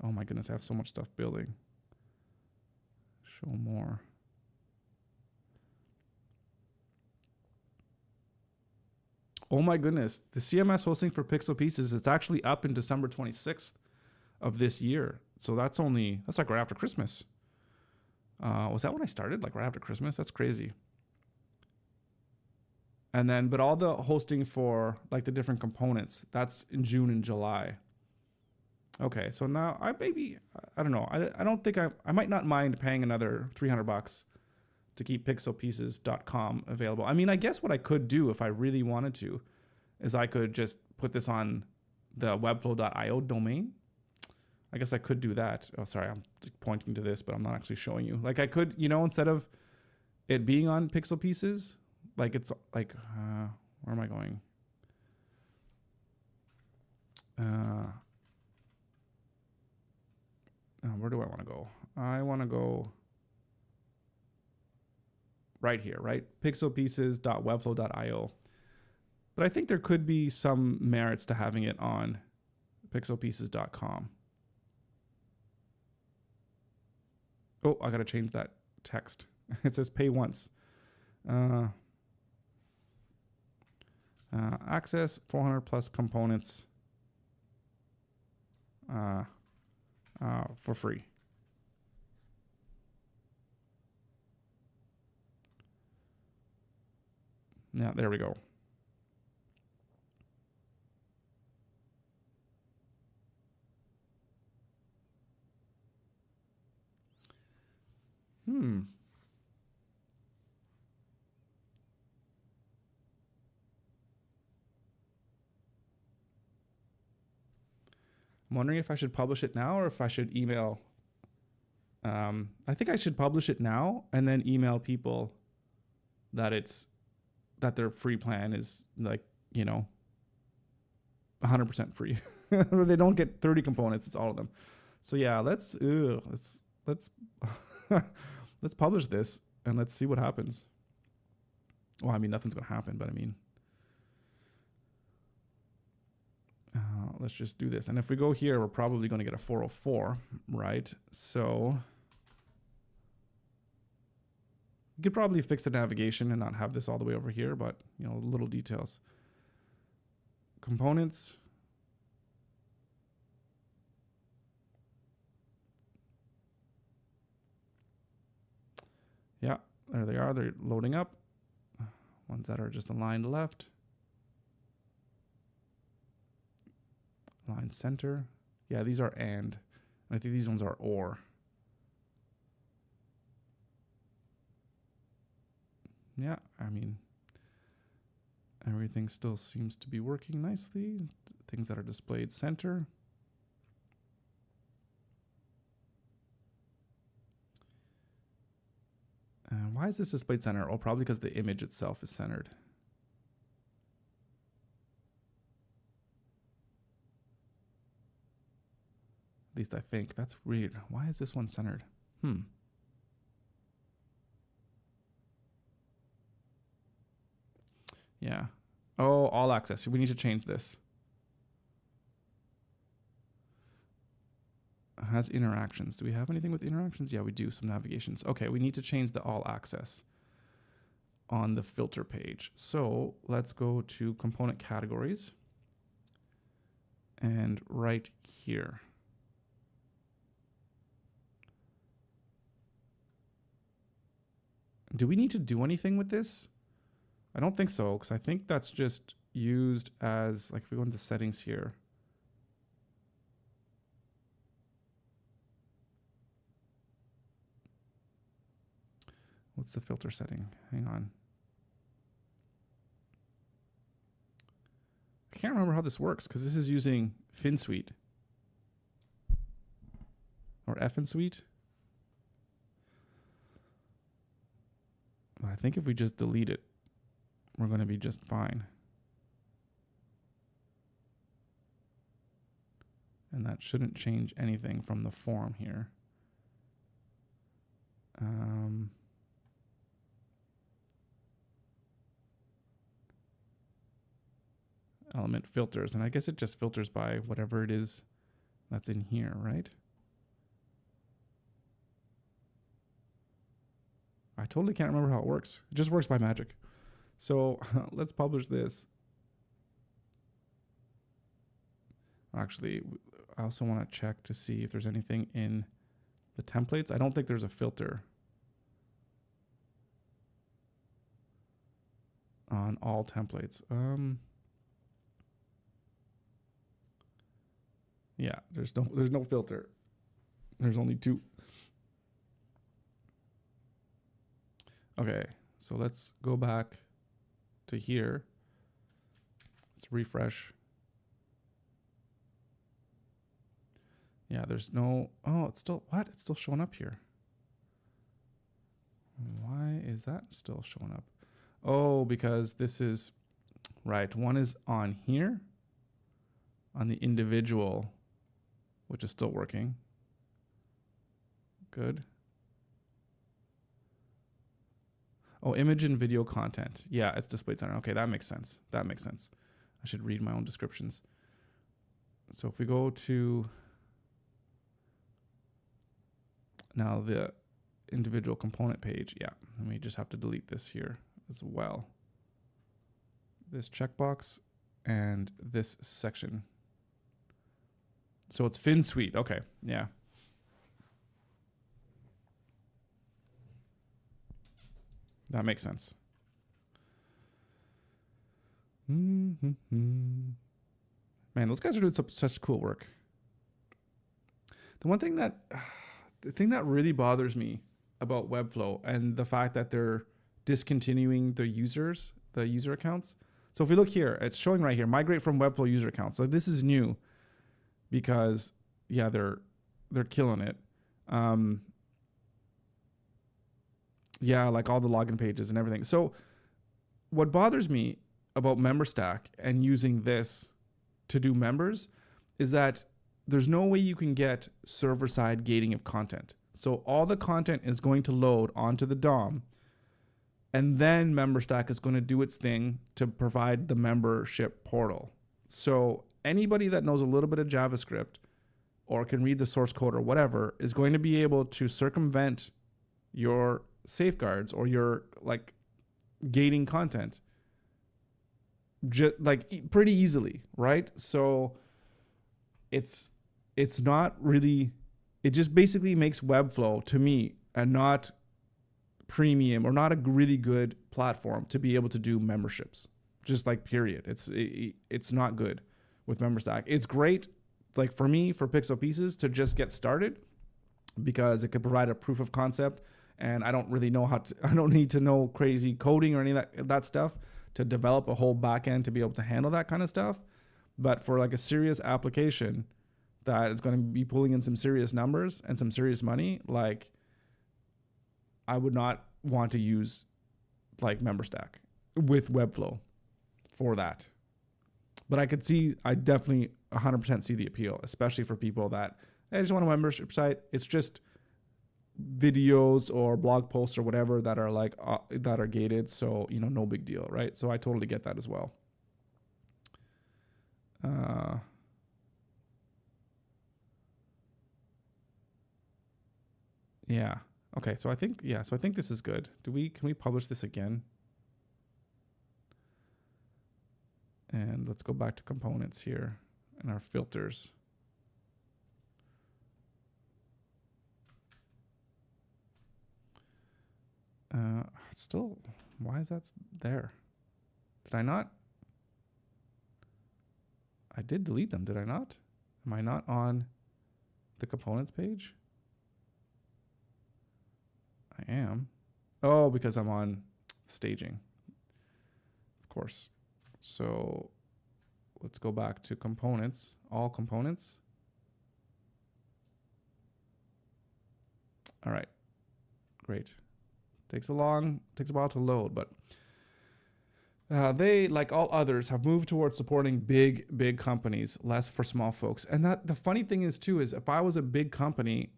Oh my goodness, I have so much stuff building. Show more. Oh my goodness, the CMS hosting for Piixel Pieces, it's actually up in December 26th of this year. So that's like right after Christmas. Was that when I started? Like right after Christmas? That's crazy. And then, but all the hosting for like the different components, that's in June and July. Okay, so now I don't know. I don't think I might not mind paying another $300 to keep pixelpieces.com available. I mean, I guess what I could do if I really wanted to is I could just put this on the webflow.io domain. I guess I could do that. Oh, sorry, I'm pointing to this, but I'm not actually showing you. Like I could, instead of it being on Piixel Pieces, like it's like, where am I going? Where do I want to go? I want to go right here, right? pixelpieces.webflow.io. But I think there could be some merits to having it on pixelpieces.com. Oh, I got to change that text. It says pay once. Access 400 plus components for free. Yeah, there we go. I'm wondering if I should publish it now or if I should email I think I should publish it now and then email people that their free plan is like, 100% free. They don't get 30 components. It's all of them. So yeah, let's let's publish this and let's see what happens. Well, I mean, nothing's going to happen, but I mean, let's just do this. And if we go here, we're probably going to get a 404, right? So you could probably fix the navigation and not have this all the way over here, but little details. Components. Yeah, there they are. They're loading up. Ones that are just aligned left. Line center. Yeah, these are and. I think these ones are or. Yeah, I mean, everything still seems to be working nicely. Things that are displayed center. And why is this displayed center? Oh, probably because the image itself is centered. At least I think. That's weird. Why is this one centered? Yeah. Oh, all access. We need to change this. Has interactions. Do we have anything with interactions? Yeah, we do. Some navigations. Okay, we need to change the all access on the filter page. So let's go to component categories and right here. Do we need to do anything with this? I don't think so, because I think that's just used as, like, if we go into settings here. What's the filter setting? Hang on. I can't remember how this works, because this is using FinSuite. Or FNSuite. But I think if we just delete it, we're going to be just fine. And that shouldn't change anything from the form here. Element filters. And I guess it just filters by whatever it is that's in here, right? I totally can't remember how it works. It just works by magic. So let's publish this. Actually, I also want to check to see if there's anything in the templates. I don't think there's a filter on all templates. Yeah, there's no filter. There's only two. Okay, so let's go back to here. Let's refresh. Yeah, there's no, oh, it's still, what? It's still showing up here. Why is that still showing up? Oh, because this is, right, one is on here, on the individual, which is still working. Good. Oh, image and video content. Yeah, it's displayed center. Okay, that makes sense. That makes sense. I should read my own descriptions. So if we go to now the individual component page, yeah, and we just have to delete this here as well. This checkbox and this section. So it's FinSuite. Okay, yeah. That makes sense. Man, those guys are doing such cool work. The thing that really bothers me about Webflow and the fact that they're discontinuing the user accounts. So if we look here, it's showing right here, migrate from Webflow user accounts. So this is new because yeah, they're killing it. Yeah, like all the login pages and everything. So what bothers me about MemberStack and using this to do members is that there's no way you can get server-side gating of content. So all the content is going to load onto the DOM, and then MemberStack is going to do its thing to provide the membership portal. So anybody that knows a little bit of JavaScript or can read the source code or whatever is going to be able to circumvent your safeguards or your like gating content pretty easily, right? So it's not really, it just basically makes Webflow to me a not premium or not a really good platform to be able to do memberships, just like period. It's not good with MemberStack. It's great like for me, for Piixel Pieces to just get started because it could provide a proof of concept, and I don't really know I don't need to know crazy coding or any of that stuff to develop a whole backend to be able to handle that kind of stuff. But for like a serious application that is going to be pulling in some serious numbers and some serious money, like I would not want to use like MemberStack with Webflow for that. But I definitely 100% see the appeal, especially for people that they just want a membership site. It's just videos or blog posts or whatever that are like that are gated, so no big deal, right? So I totally get that as well. Yeah. Okay. So I think this is good. Can we publish this again? And let's go back to components here and our filters. Still, why is that there? Did I not? I did delete them, did I not? Am I not on the components page? I am. Oh, because I'm on staging. Of course. So let's go back to components, all components. All right, great. Takes a while to load, but they, like all others, have moved towards supporting big companies, less for small folks. And that the funny thing is too, is if I was a big company,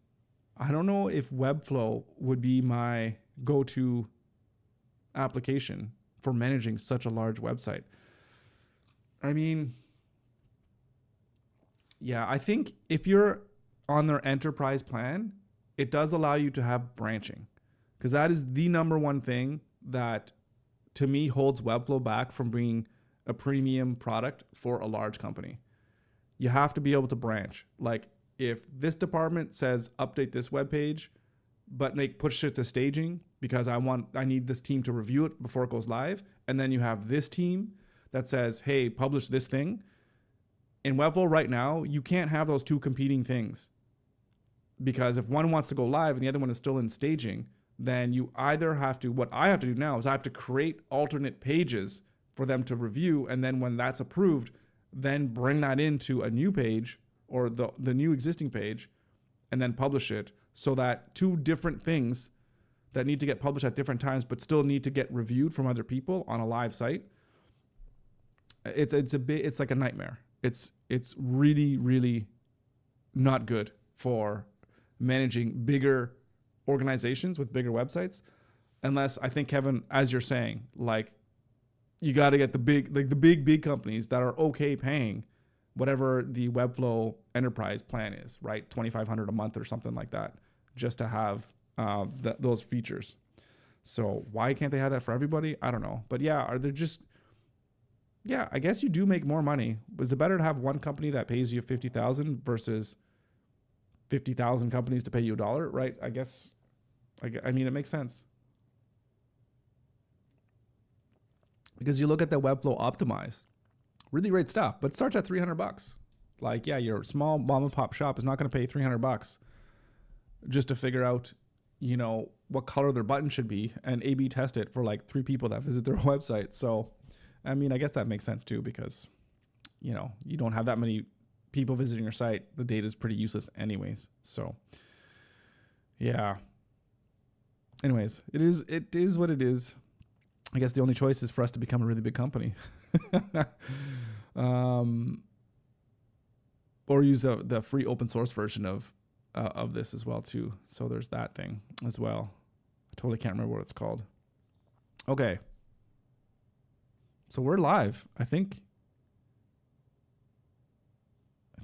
I don't know if Webflow would be my go-to application for managing such a large website. I mean, yeah, I think if you're on their enterprise plan, it does allow you to have branching, because that is the number one thing that to me holds Webflow back from being a premium product for a large company. You have to be able to branch. Like if this department says update this web page, but push it to staging because I need this team to review it before it goes live, and then you have this team that says, hey, publish this thing. In Webflow right now, you can't have those two competing things, because if one wants to go live and the other one is still in staging, then you either have to, what I have to do now is I have to create alternate pages for them to review, and then when that's approved, then bring that into a new page or the new existing page and then publish it, so that two different things that need to get published at different times but still need to get reviewed from other people on a live site. It's like a nightmare. It's really, really not good for managing bigger organizations with bigger websites, unless, I think, Kevin, as you're saying, like you got to get the big companies that are okay paying whatever the Webflow enterprise plan is, right? $2,500 a month or something like that, just to have those features. So why can't they have that for everybody? I don't know. But yeah, I guess you do make more money. Is it better to have one company that pays you $50,000 versus 50,000 companies to pay you $1, right? I mean, it makes sense. Because you look at the Webflow Optimize, really great stuff, but it starts at $300. Like, yeah, your small mom and pop shop is not going to pay $300 just to figure out, what color their button should be and A/B test it for like 3 people that visit their website. So, I mean, I guess that makes sense too, because, you don't have that many people visiting your site. The data is pretty useless anyways. So, yeah. anyways, it is what it is. I guess the only choice is for us to become a really big company. Or use the free open source version of this as well too. So there's that thing as well. I totally can't remember what it's called. Okay. So we're live. I think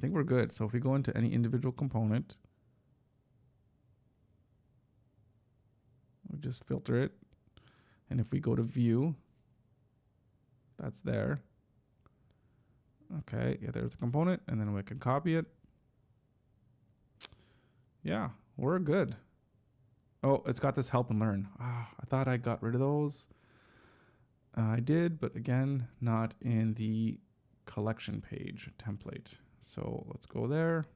we're good. So if we go into any individual component, we just filter it. And if we go to view, that's there. Okay, yeah, there's the component, and then we can copy it. Yeah, we're good. Oh, it's got this help and learn. I thought I got rid of those. I did, but again, not in the collection page template. So let's go there.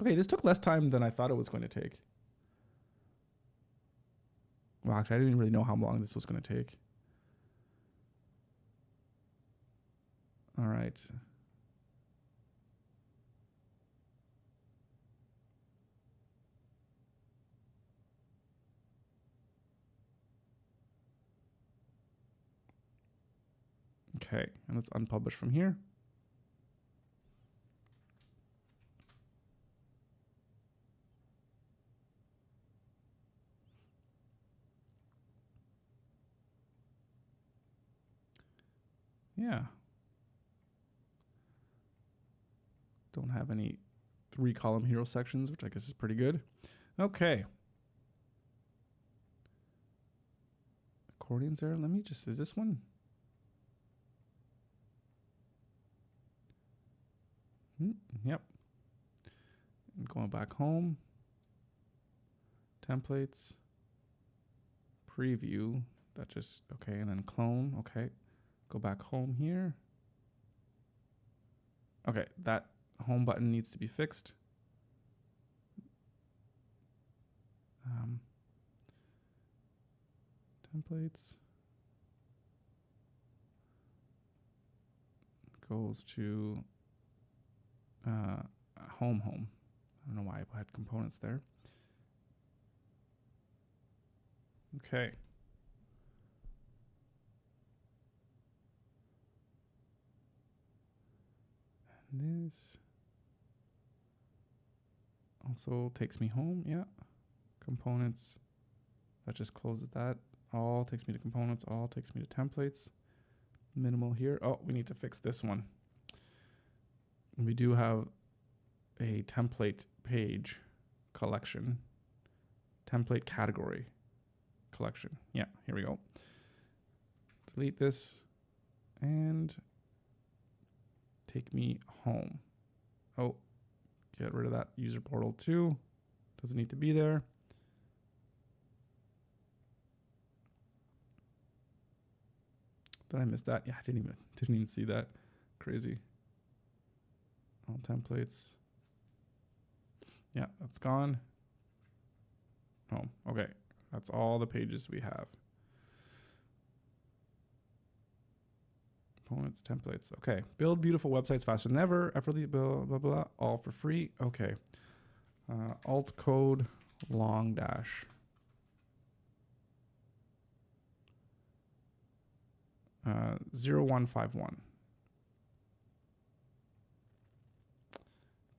Okay, this took less time than I thought it was going to take. Well, actually, I didn't really know how long this was going to take. All right. Okay, and let's unpublish from here. Yeah. Don't have any 3-column hero sections, which I guess is pretty good. Okay. Accordion's there. Let me just, is this one? Yep. And going back home. Templates. Preview. That just, okay, and then clone. Okay. Go back home here. Okay, that home button needs to be fixed. Templates. Goes to home. I don't know why I had components there. Okay. And this also takes me home. Yeah. Components. That just closes that. All takes me to components. All takes me to templates. Minimal here. Oh, we need to fix this one. We do have a template page collection. Template category collection. Yeah, here we go. Delete this and take me home. Oh, get rid of that user portal too. Doesn't need to be there. Did I miss that? Yeah, I didn't even see that. Crazy. All templates. Yeah, that's gone. Home. Okay, that's all the pages we have. Components, templates. Okay, build beautiful websites faster than ever. Effortlessly, blah, blah, blah, all for free. Okay. Alt code long dash. Uh, 0151.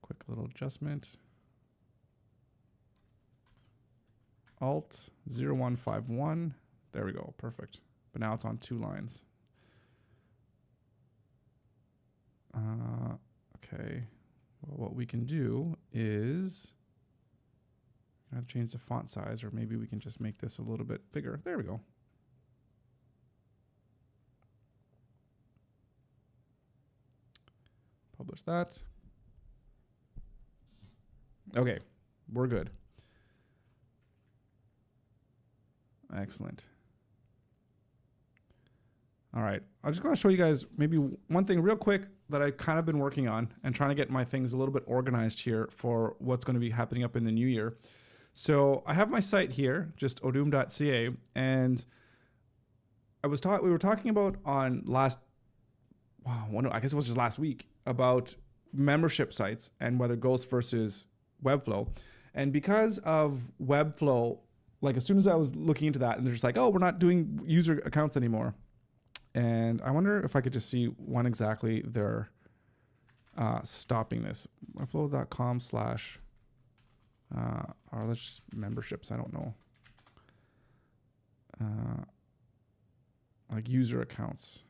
Quick little adjustment. Alt 0151. There we go. Perfect. But now it's on 2 lines. Okay. Well, what we can do is I have to change the font size, or maybe we can just make this a little bit bigger. There we go. Publish that. Okay, we're good. Excellent. All right, I'm just going to show you guys maybe one thing real quick that I've kind of been working on and trying to get my things a little bit organized here for what's going to be happening up in the new year. So I have my site here, just odum.ca, and we were talking about on I guess it was just last week, about membership sites and whether Ghost versus Webflow. And because of Webflow, like as soon as I was looking into that, and they're just like, oh, we're not doing user accounts anymore. And I wonder if I could just see when exactly they're stopping this. Webflow.com/ or let's just memberships. I don't know. Like user accounts.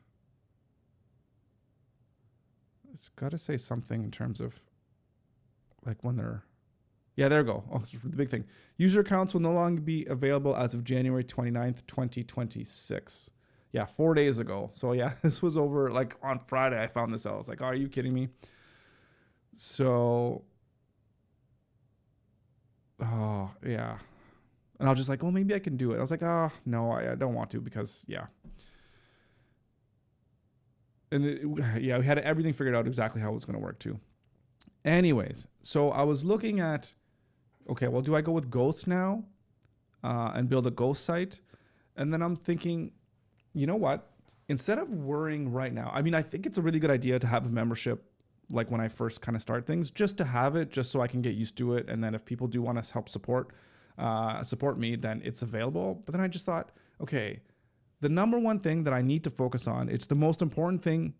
It's got to say something in terms of like when they're. Yeah, there we go. Oh, it's the big thing. User accounts will no longer be available as of January 29th, 2026. Yeah, 4 days ago. So yeah, this was over like on Friday. I found this out. I was like, oh, are you kidding me? So, oh yeah. And I was just like, well, maybe I can do it. I was like, oh, no, I don't want to because, yeah. And yeah, we had everything figured out exactly how it was going to work too. Anyways, so I was looking at, okay, well, do I go with Ghost now and build a Ghost site? And then I'm thinking, you know what? Instead of worrying right now, I mean, I think it's a really good idea to have a membership like when I first kind of start things, just to have it, just so I can get used to it. And then if people do want to help support me, then it's available. But then I just thought, okay, the number one thing that I need to focus on, it's the most important thing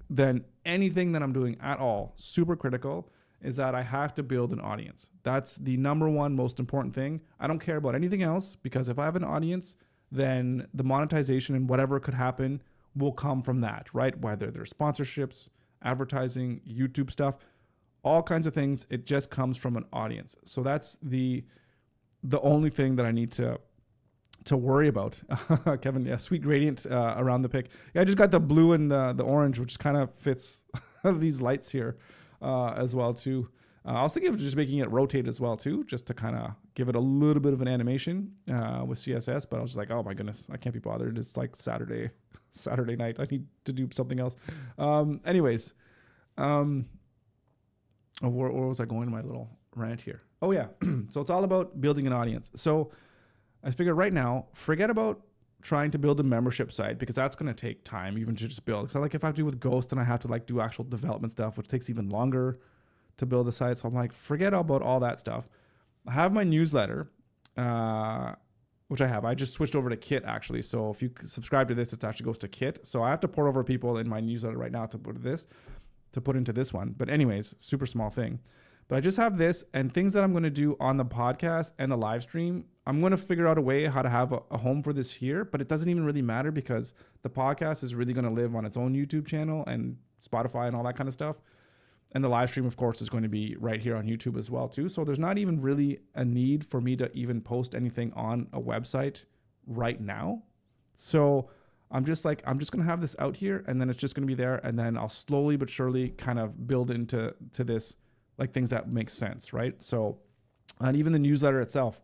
than anything that I'm doing at all, super critical, is that I have to build an audience. That's the number one most important thing. I don't care about anything else, because if I have an audience, then the monetization and whatever could happen will come from that, right? Whether there's sponsorships, advertising, YouTube stuff, all kinds of things. It just comes from an audience. So that's the only thing that I need to worry about. Kevin, yeah, sweet gradient around the pick. Yeah, I just got the blue and the orange, which kind of fits these lights here as well too. I was thinking of just making it rotate as well too, just to kind of give it a little bit of an animation with CSS. But I was just like, oh my goodness, I can't be bothered. It's like Saturday night. I need to do something else. Anyways, where was I going in my little rant here? Oh yeah, so it's all about building an audience. So I figured right now, forget about trying to build a membership site, because that's going to take time even to just build. So like if I have to do with Ghost, then I have to like do actual development stuff, which takes even longer to build a site. So I'm like, forget about all that stuff. I have my newsletter, which I have. I just switched over to Kit actually. So if you subscribe to this, it actually goes to Kit. So I have to port over people in my newsletter right now to put into this one. But anyways, super small thing. But I just have this and things that I'm going to do on the podcast and the live stream. I'm going to figure out a way how to have a home for this here, but it doesn't even really matter, because the podcast is really going to live on its own YouTube channel and Spotify and all that kind of stuff. And the live stream, of course, is going to be right here on YouTube as well too. So there's not even really a need for me to even post anything on a website right now. So I'm just going to have this out here, and then it's just going to be there. And then I'll slowly but surely kind of build into this, like things that make sense, right? So, and even the newsletter itself,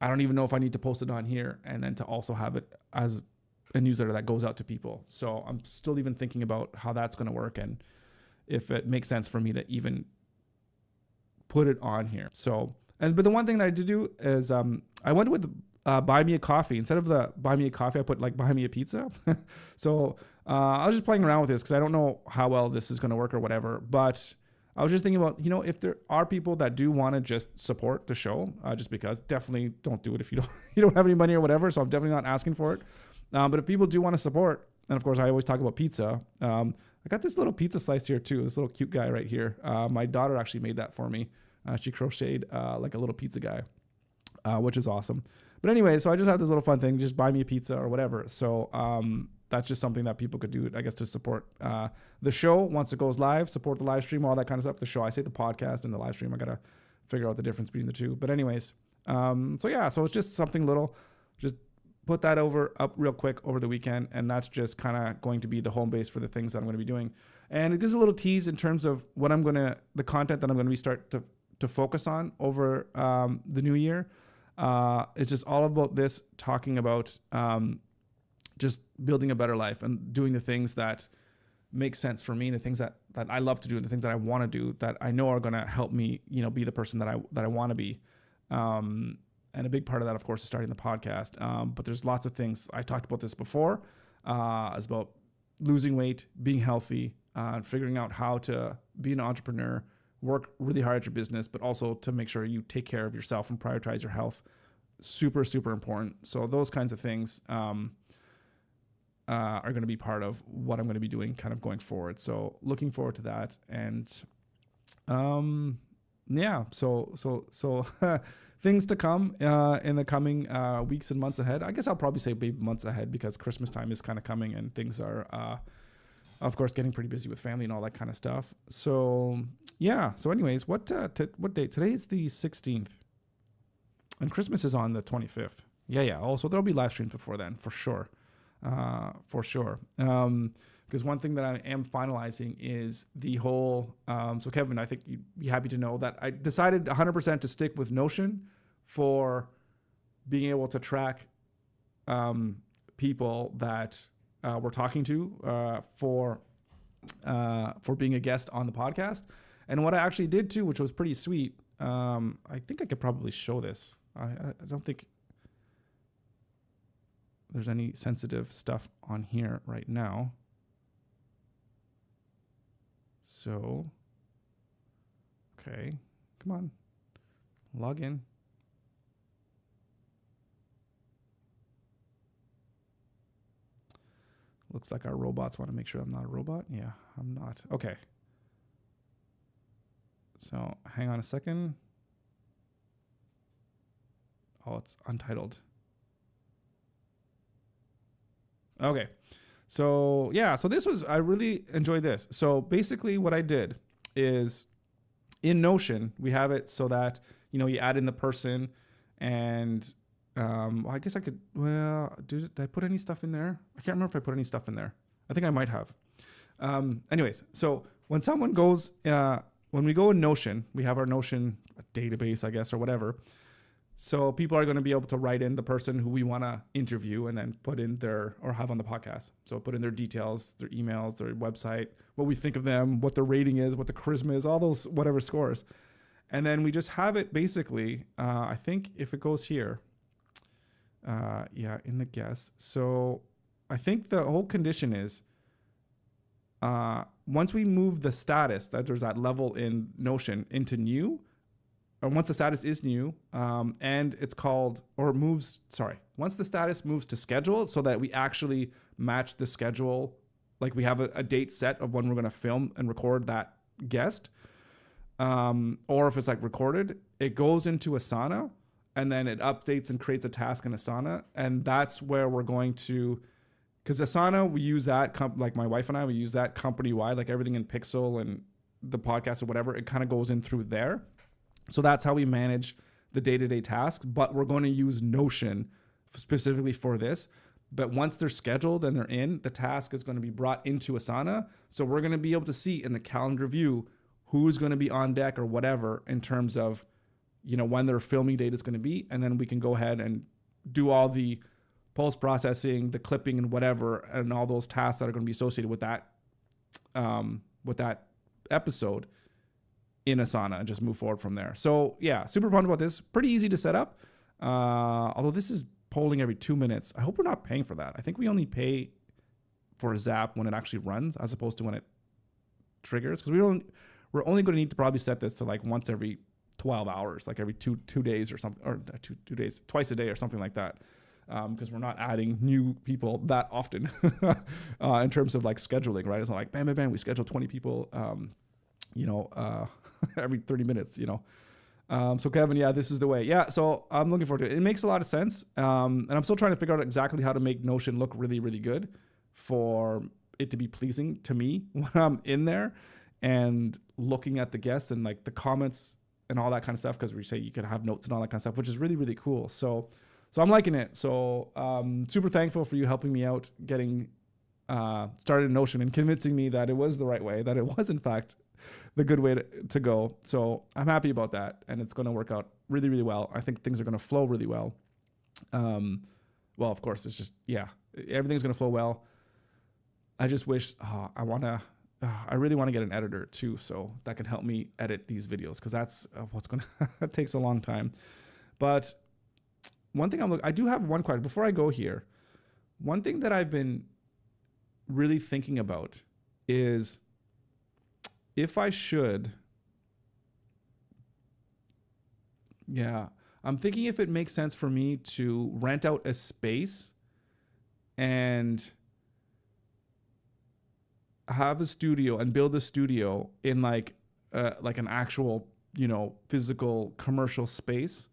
I don't even know if I need to post it on here and then to also have it as a newsletter that goes out to people. So I'm still even thinking about how that's going to work and if it makes sense for me to even put it on here. So, but the one thing that I did do is I went with buy me a coffee. Instead of the buy me a coffee, I put like buy me a pizza. So I was just playing around with this because I don't know how well this is going to work or whatever, but I was just thinking about, if there are people that do want to just support the show, just because, definitely don't do it if you don't have any money or whatever. So I'm definitely not asking for it. But if people do want to support, and of course I always talk about pizza. I got this little pizza slice here too. This little cute guy right here. My daughter actually made that for me. She crocheted like a little pizza guy, which is awesome. But anyway, so I just have this little fun thing, just buy me a pizza or whatever. So that's just something that people could do, I guess, to support the show once it goes live, support the live stream, all that kind of stuff. The show, I say the podcast and the live stream. I got to figure out the difference between the two. But anyways, so it's just something little, just put that up real quick over the weekend. And that's just kind of going to be the home base for the things that I'm going to be doing. And it gives a little tease in terms of what the content that I'm going to be start to focus on over the new year. It's just all about this, talking about just building a better life and doing the things that make sense for me, the things that I love to do, the things that I want to do that I know are going to help me, be the person that I want to be. And a big part of that, of course, is starting the podcast. But there's lots of things. I talked about this before. It's about losing weight, being healthy, figuring out how to be an entrepreneur, work really hard at your business, but also to make sure you take care of yourself and prioritize your health. Super, super important. So those kinds of things are going to be part of what I'm going to be doing kind of going forward. So looking forward to that. And yeah, so things to come in the coming weeks and months ahead. I guess I'll probably say maybe months ahead, because Christmas time is kind of coming and things are of course getting pretty busy with family and all that kind of stuff. So yeah, so anyways, what date? Today is the 16th and Christmas is on the 25th. Yeah. Also there'll be live streams before then, for sure. Because one thing that I am finalizing is the whole, so Kevin, I think you'd be happy to know that I decided 100% to stick with Notion for being able to track people that we're talking to for being a guest on the podcast. And what I actually did too, which was pretty sweet, I think I could probably show this. I don't think there's any sensitive stuff on here right now. So, okay, come on, log in. Looks like our robots want to make sure I'm not a robot. Yeah, I'm not. Okay. So hang on a second. Oh, it's untitled. Okay. So yeah, so I really enjoyed this. So basically what I did is in Notion, we have it so that, you add in the person and I guess I could, did I put any stuff in there? I can't remember if I put any stuff in there. I think I might have. Anyways, so when someone goes, when we go in Notion, we have our Notion database, I guess, or whatever. So people are going to be able to write in the person who we want to interview and then put in or have on the podcast. So put in their details, their emails, their website, what we think of them, what their rating is, what the charisma is, all those whatever scores. And then we just have it basically, I think if it goes here, in the guess. So I think the whole condition is once we move the status, that there's that level in Notion into new, or once the status is new, and it's called, or moves, once the status moves to schedule, so that we actually match the schedule, like we have a date set of when we're going to film and record that guest, or if it's like recorded, it goes into Asana, and then it updates and creates a task in Asana, and that's where we're going to, because Asana, we use that, like my wife and I, we use that company-wide, like everything in Piixel and the podcast or whatever, it kind of goes in through there. So that's how we manage the day-to-day tasks, but we're going to use Notion specifically for this. But once they're scheduled and they're in, the task is going to be brought into Asana. So we're going to be able to see in the calendar view who's going to be on deck or whatever in terms of, when their filming date is going to be. And then we can go ahead and do all the post-processing, the clipping and whatever, and all those tasks that are going to be associated with that episode in Asana, and just move forward from there. So yeah, super pumped about this. Pretty easy to set up. Although this is polling every 2 minutes. I hope we're not paying for that. I think we only pay for a Zap when it actually runs, as opposed to when it triggers. Because we're only going to need to probably set this to like once every 12 hours, like every two days or something, or two days, twice a day or something like that. Because we're not adding new people that often in terms of like scheduling, right? It's not like bam, we schedule 20 people, every 30 minutes, So Kevin, yeah, this is the way. Yeah, so I'm looking forward to it. It makes a lot of sense. And I'm still trying to figure out exactly how to make Notion look really, really good for it to be pleasing to me when I'm in there and looking at the guests and like the comments and all that kind of stuff. Because we say you can have notes and all that kind of stuff, which is really, really cool. So I'm liking it. So super thankful for you helping me out getting started in Notion and convincing me that it was the right way, that it was in fact the good way to go. So I'm happy about that, and it's going to work out really, really well. I think things are going to flow really well. Well, of course, it's just, everything's going to flow well. I just wish, I really want to get an editor too, so that can help me edit these videos, because that's what's going to, that takes a long time. But one thing I do have one question before I go here. One thing that I've been really thinking about is if I should Yeah. I'm thinking if it makes sense for me to rent out a space and have a studio and build a studio in like an actual, physical commercial space.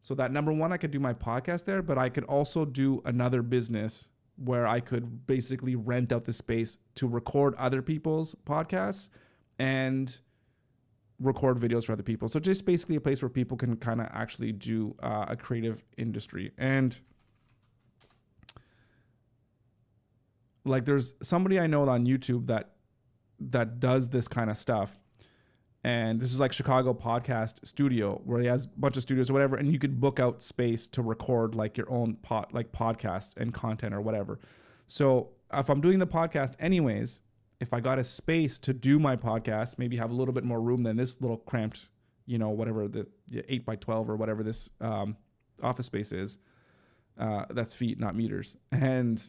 So that number one, I could do my podcast there, but I could also do another business where I could basically rent out the space to record other people's podcasts and record videos for other people. So just basically a place where people can kind of actually do a creative industry. And like there's somebody I know on YouTube that does this kind of stuff. And this is like Chicago Podcast Studio, where he has a bunch of studios or whatever, and you could book out space to record like your own podcasts and content or whatever. So if I'm doing the podcast anyways, if I got a space to do my podcast, maybe have a little bit more room than this little cramped, whatever the 8x12 or whatever this office space is, that's feet, not meters. And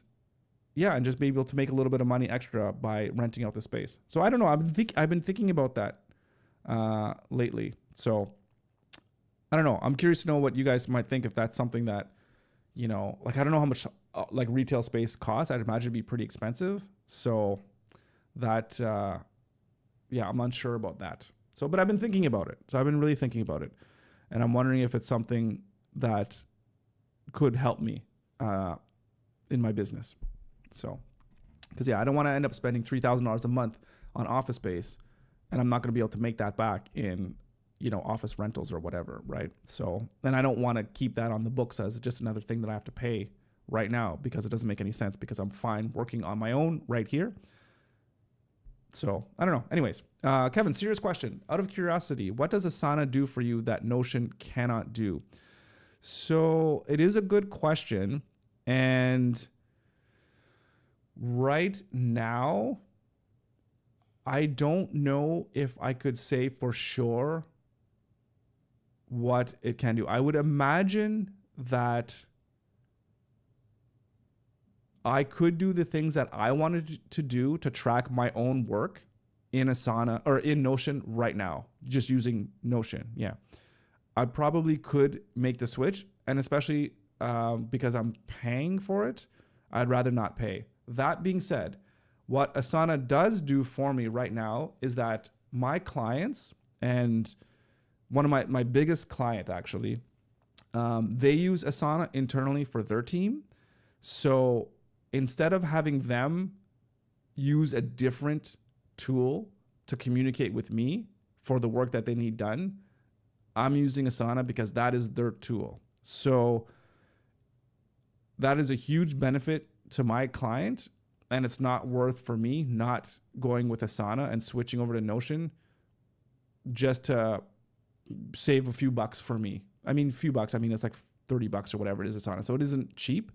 yeah, and just be able to make a little bit of money extra by renting out the space. So I don't know. I've been thinking about that lately. So I don't know. I'm curious to know what you guys might think, if that's something that, like, I don't know how much like retail space costs. I'd imagine it'd be pretty expensive. So that, I'm unsure about that. So, but I've been thinking about it. So I've been really thinking about it, and I'm wondering if it's something that could help me, in my business. So, cause I don't want to end up spending $3,000 a month on office space, and I'm not going to be able to make that back in, office rentals or whatever. Right. So then I don't want to keep that on the books as just another thing that I have to pay right now, because it doesn't make any sense, because I'm fine working on my own right here. So I don't know. Anyways, Kevin, serious question. Out of curiosity, what does Asana do for you that Notion cannot do? So it is a good question. And right now, I don't know if I could say for sure what it can do. I would imagine that I could do the things that I wanted to do to track my own work in Asana or in Notion right now, just using Notion. Yeah. I probably could make the switch, and especially because I'm paying for it, I'd rather not pay. That being said, what Asana does do for me right now is that my clients, and one of my biggest client actually, they use Asana internally for their team. So instead of having them use a different tool to communicate with me for the work that they need done, I'm using Asana because that is their tool. So that is a huge benefit to my client, and it's not worth for me not going with Asana and switching over to Notion just to save a few bucks for me. I mean, few bucks. I mean, it's like $30 or whatever it is Asana. So it isn't cheap,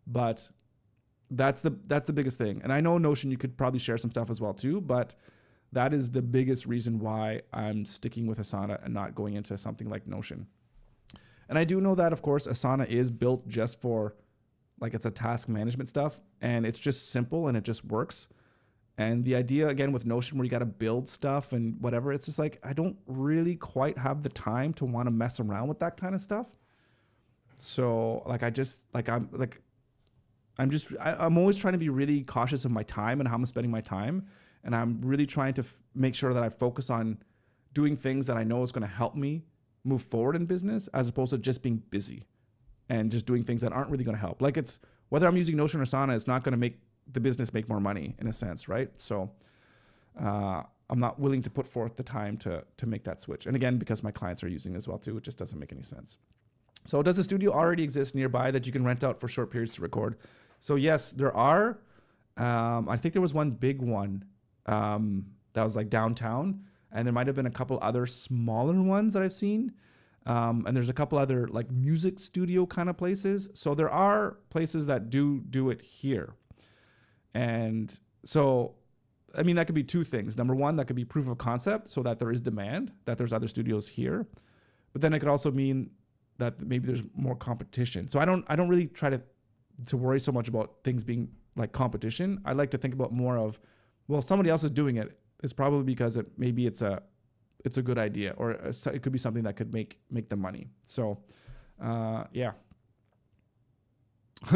but that's the biggest thing. And I know Notion, you could probably share some stuff as well too, but that is the biggest reason why I'm sticking with Asana and not going into something like Notion. And I do know that, of course, Asana is built just for, like, it's a task management stuff, and it's just simple and it just works. And the idea, again, with Notion, where you got to build stuff and whatever, it's just like, I don't really quite have the time to want to mess around with that kind of stuff. So like, I'm always trying to be really cautious of my time and how I'm spending my time. And I'm really trying to make sure that I focus on doing things that I know is going to help me move forward in business, as opposed to just being busy and just doing things that aren't really going to help. Like, it's whether I'm using Notion or Asana, it's not going to make the business make more money in a sense, right? So I'm not willing to put forth the time to make that switch. And again, because my clients are using it as well too, it just doesn't make any sense. So does a studio already exist nearby that you can rent out for short periods to record? So yes, there are. I think there was one big one that was like downtown, and there might have been a couple other smaller ones that I've seen. And there's a couple other like music studio kind of places. So there are places that do it here. And so, I mean, that could be two things. Number one, that could be proof of concept, so that there is demand, that there's other studios here. But then it could also mean that maybe there's more competition. So I don't really try to worry so much about things being like competition. I like to think about more of, well, somebody else is doing it. It's probably because maybe it's a it's a good idea, or it could be something that could make them money. So, yeah.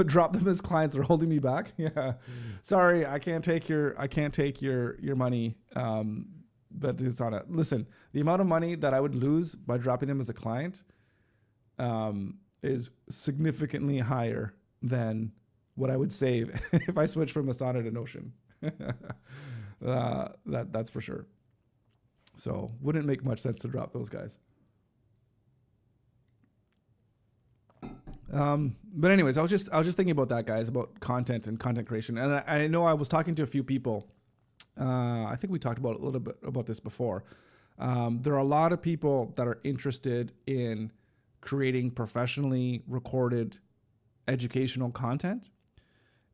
Drop them as clients. They're holding me back. Yeah. Sorry, I can't take your money. But it's on it. Listen, the amount of money that I would lose by dropping them as a client is significantly higher than what I would save if I switch from Asana to Notion. That's for sure. So wouldn't make much sense to drop those guys. But anyways, I was just thinking about that, guys, about content and content creation. And I know I was talking to a few people. I think we talked about a little bit about this before. There are a lot of people that are interested in creating professionally recorded educational content,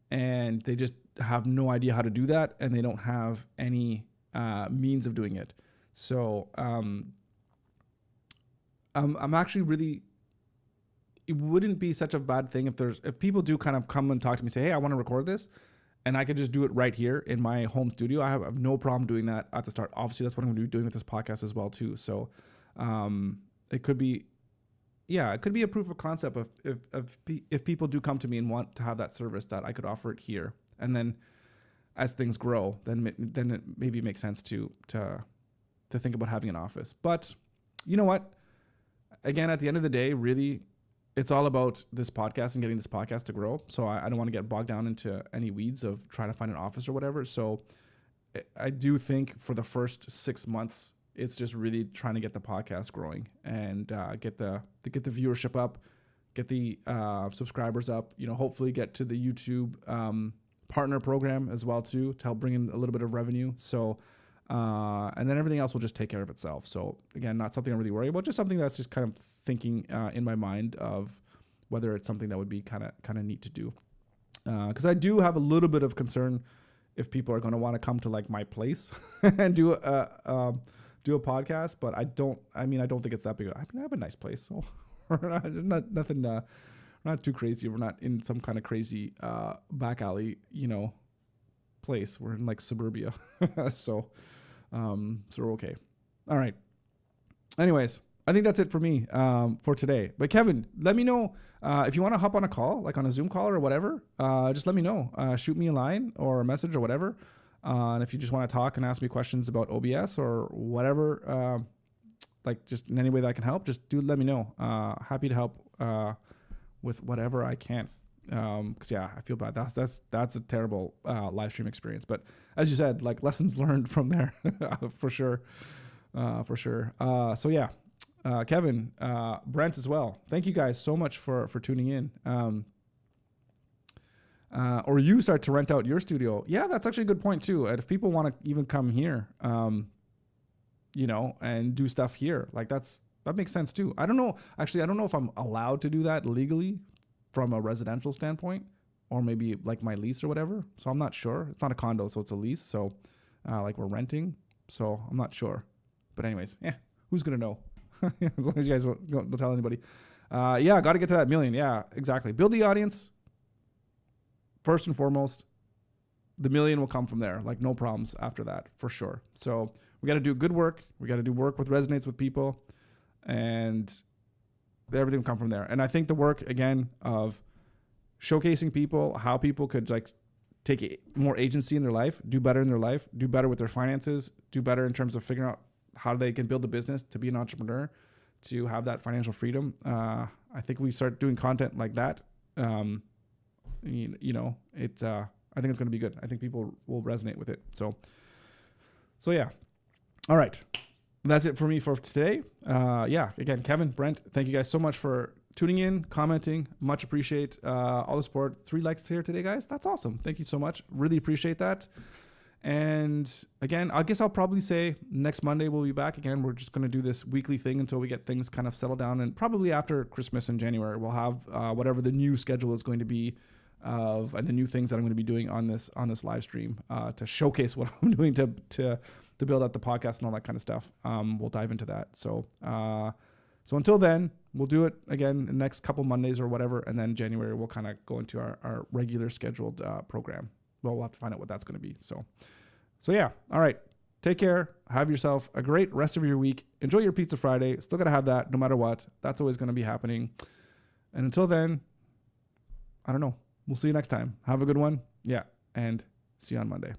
and they just have no idea how to do that, and they don't have any means of doing it. So I'm actually really, it wouldn't be such a bad thing if people do kind of come and talk to me and say, hey, I want to record this, and I could just do it right here in my home studio. I have no problem doing that at the start. Obviously, that's what I'm going to be doing with this podcast as well too. So it could be a proof of concept if people do come to me and want to have that service, that I could offer it here. And then as things grow, then it maybe makes sense to think about having an office. But you know what? Again, at the end of the day, really, it's all about this podcast and getting this podcast to grow. So I don't want to get bogged down into any weeds of trying to find an office or whatever. So I do think for the first 6 months, it's just really trying to get the podcast growing and get the viewership up, get the subscribers up. Hopefully get to the YouTube partner program as well too, to help bring in a little bit of revenue. So and then everything else will just take care of itself. So again, not something I'm really worried about, just something that's just kind of thinking in my mind of whether it's something that would be kind of neat to do. Because I do have a little bit of concern if people are going to want to come to like my place and do a podcast, but I don't think it's that big. I have a nice place, so we're not too crazy. We're not in some kind of crazy back alley, place. We're in like suburbia. So we're okay. All right. Anyways, I think that's it for me for today. But Kevin, let me know if you want to hop on a call, like on a Zoom call or whatever. Just let me know. Shoot me a line or a message or whatever. And if you just want to talk and ask me questions about OBS or whatever, like just in any way that I can help, just let me know. Happy to help with whatever I can. Cause yeah, I feel bad. That's a terrible live stream experience. But as you said, like lessons learned from there for sure. So yeah, Kevin, Brent as well. Thank you guys so much for tuning in. Or you start to rent out your studio. Yeah, that's actually a good point too. And if people want to even come here, and do stuff here, like that makes sense too. I don't know if I'm allowed to do that legally from a residential standpoint, or maybe like my lease or whatever. So I'm not sure. It's not a condo, so it's a lease. So like we're renting. So I'm not sure. But anyways, who's going to know? As long as you guys don't tell anybody. Got to get to that million. Yeah, exactly. Build the audience. First and foremost, the million will come from there. Like no problems after that, for sure. So we got to do good work. We got to do work with resonates with people, and everything will come from there. And I think the work again of showcasing people, how people could like take more agency in their life, do better in their life, do better with their finances, do better in terms of figuring out how they can build a business, to be an entrepreneur, to have that financial freedom. I think we start doing content like that. I think it's going to be good. I think people will resonate with it. So yeah. All right. That's it for me for today. Again, Kevin, Brent, thank you guys so much for tuning in, commenting. Much appreciate all the support. 3 likes here today, guys. That's awesome. Thank you so much. Really appreciate that. And again, I guess I'll probably say next Monday we'll be back again. We're just going to do this weekly thing until we get things kind of settled down. And probably after Christmas in January, we'll have whatever the new schedule is going to be and the new things that I'm going to be doing on this live stream to showcase what I'm doing to build out the podcast and all that kind of stuff. We'll dive into that. So until then, we'll do it again in the next couple Mondays or whatever. And then January, we'll kind of go into our regular scheduled program. Well, we'll have to find out what that's going to be. So yeah. All right. Take care. Have yourself a great rest of your week. Enjoy your Pizza Friday. Still got to have that no matter what. That's always going to be happening. And until then, I don't know. We'll see you next time. Have a good one. Yeah. And see you on Monday.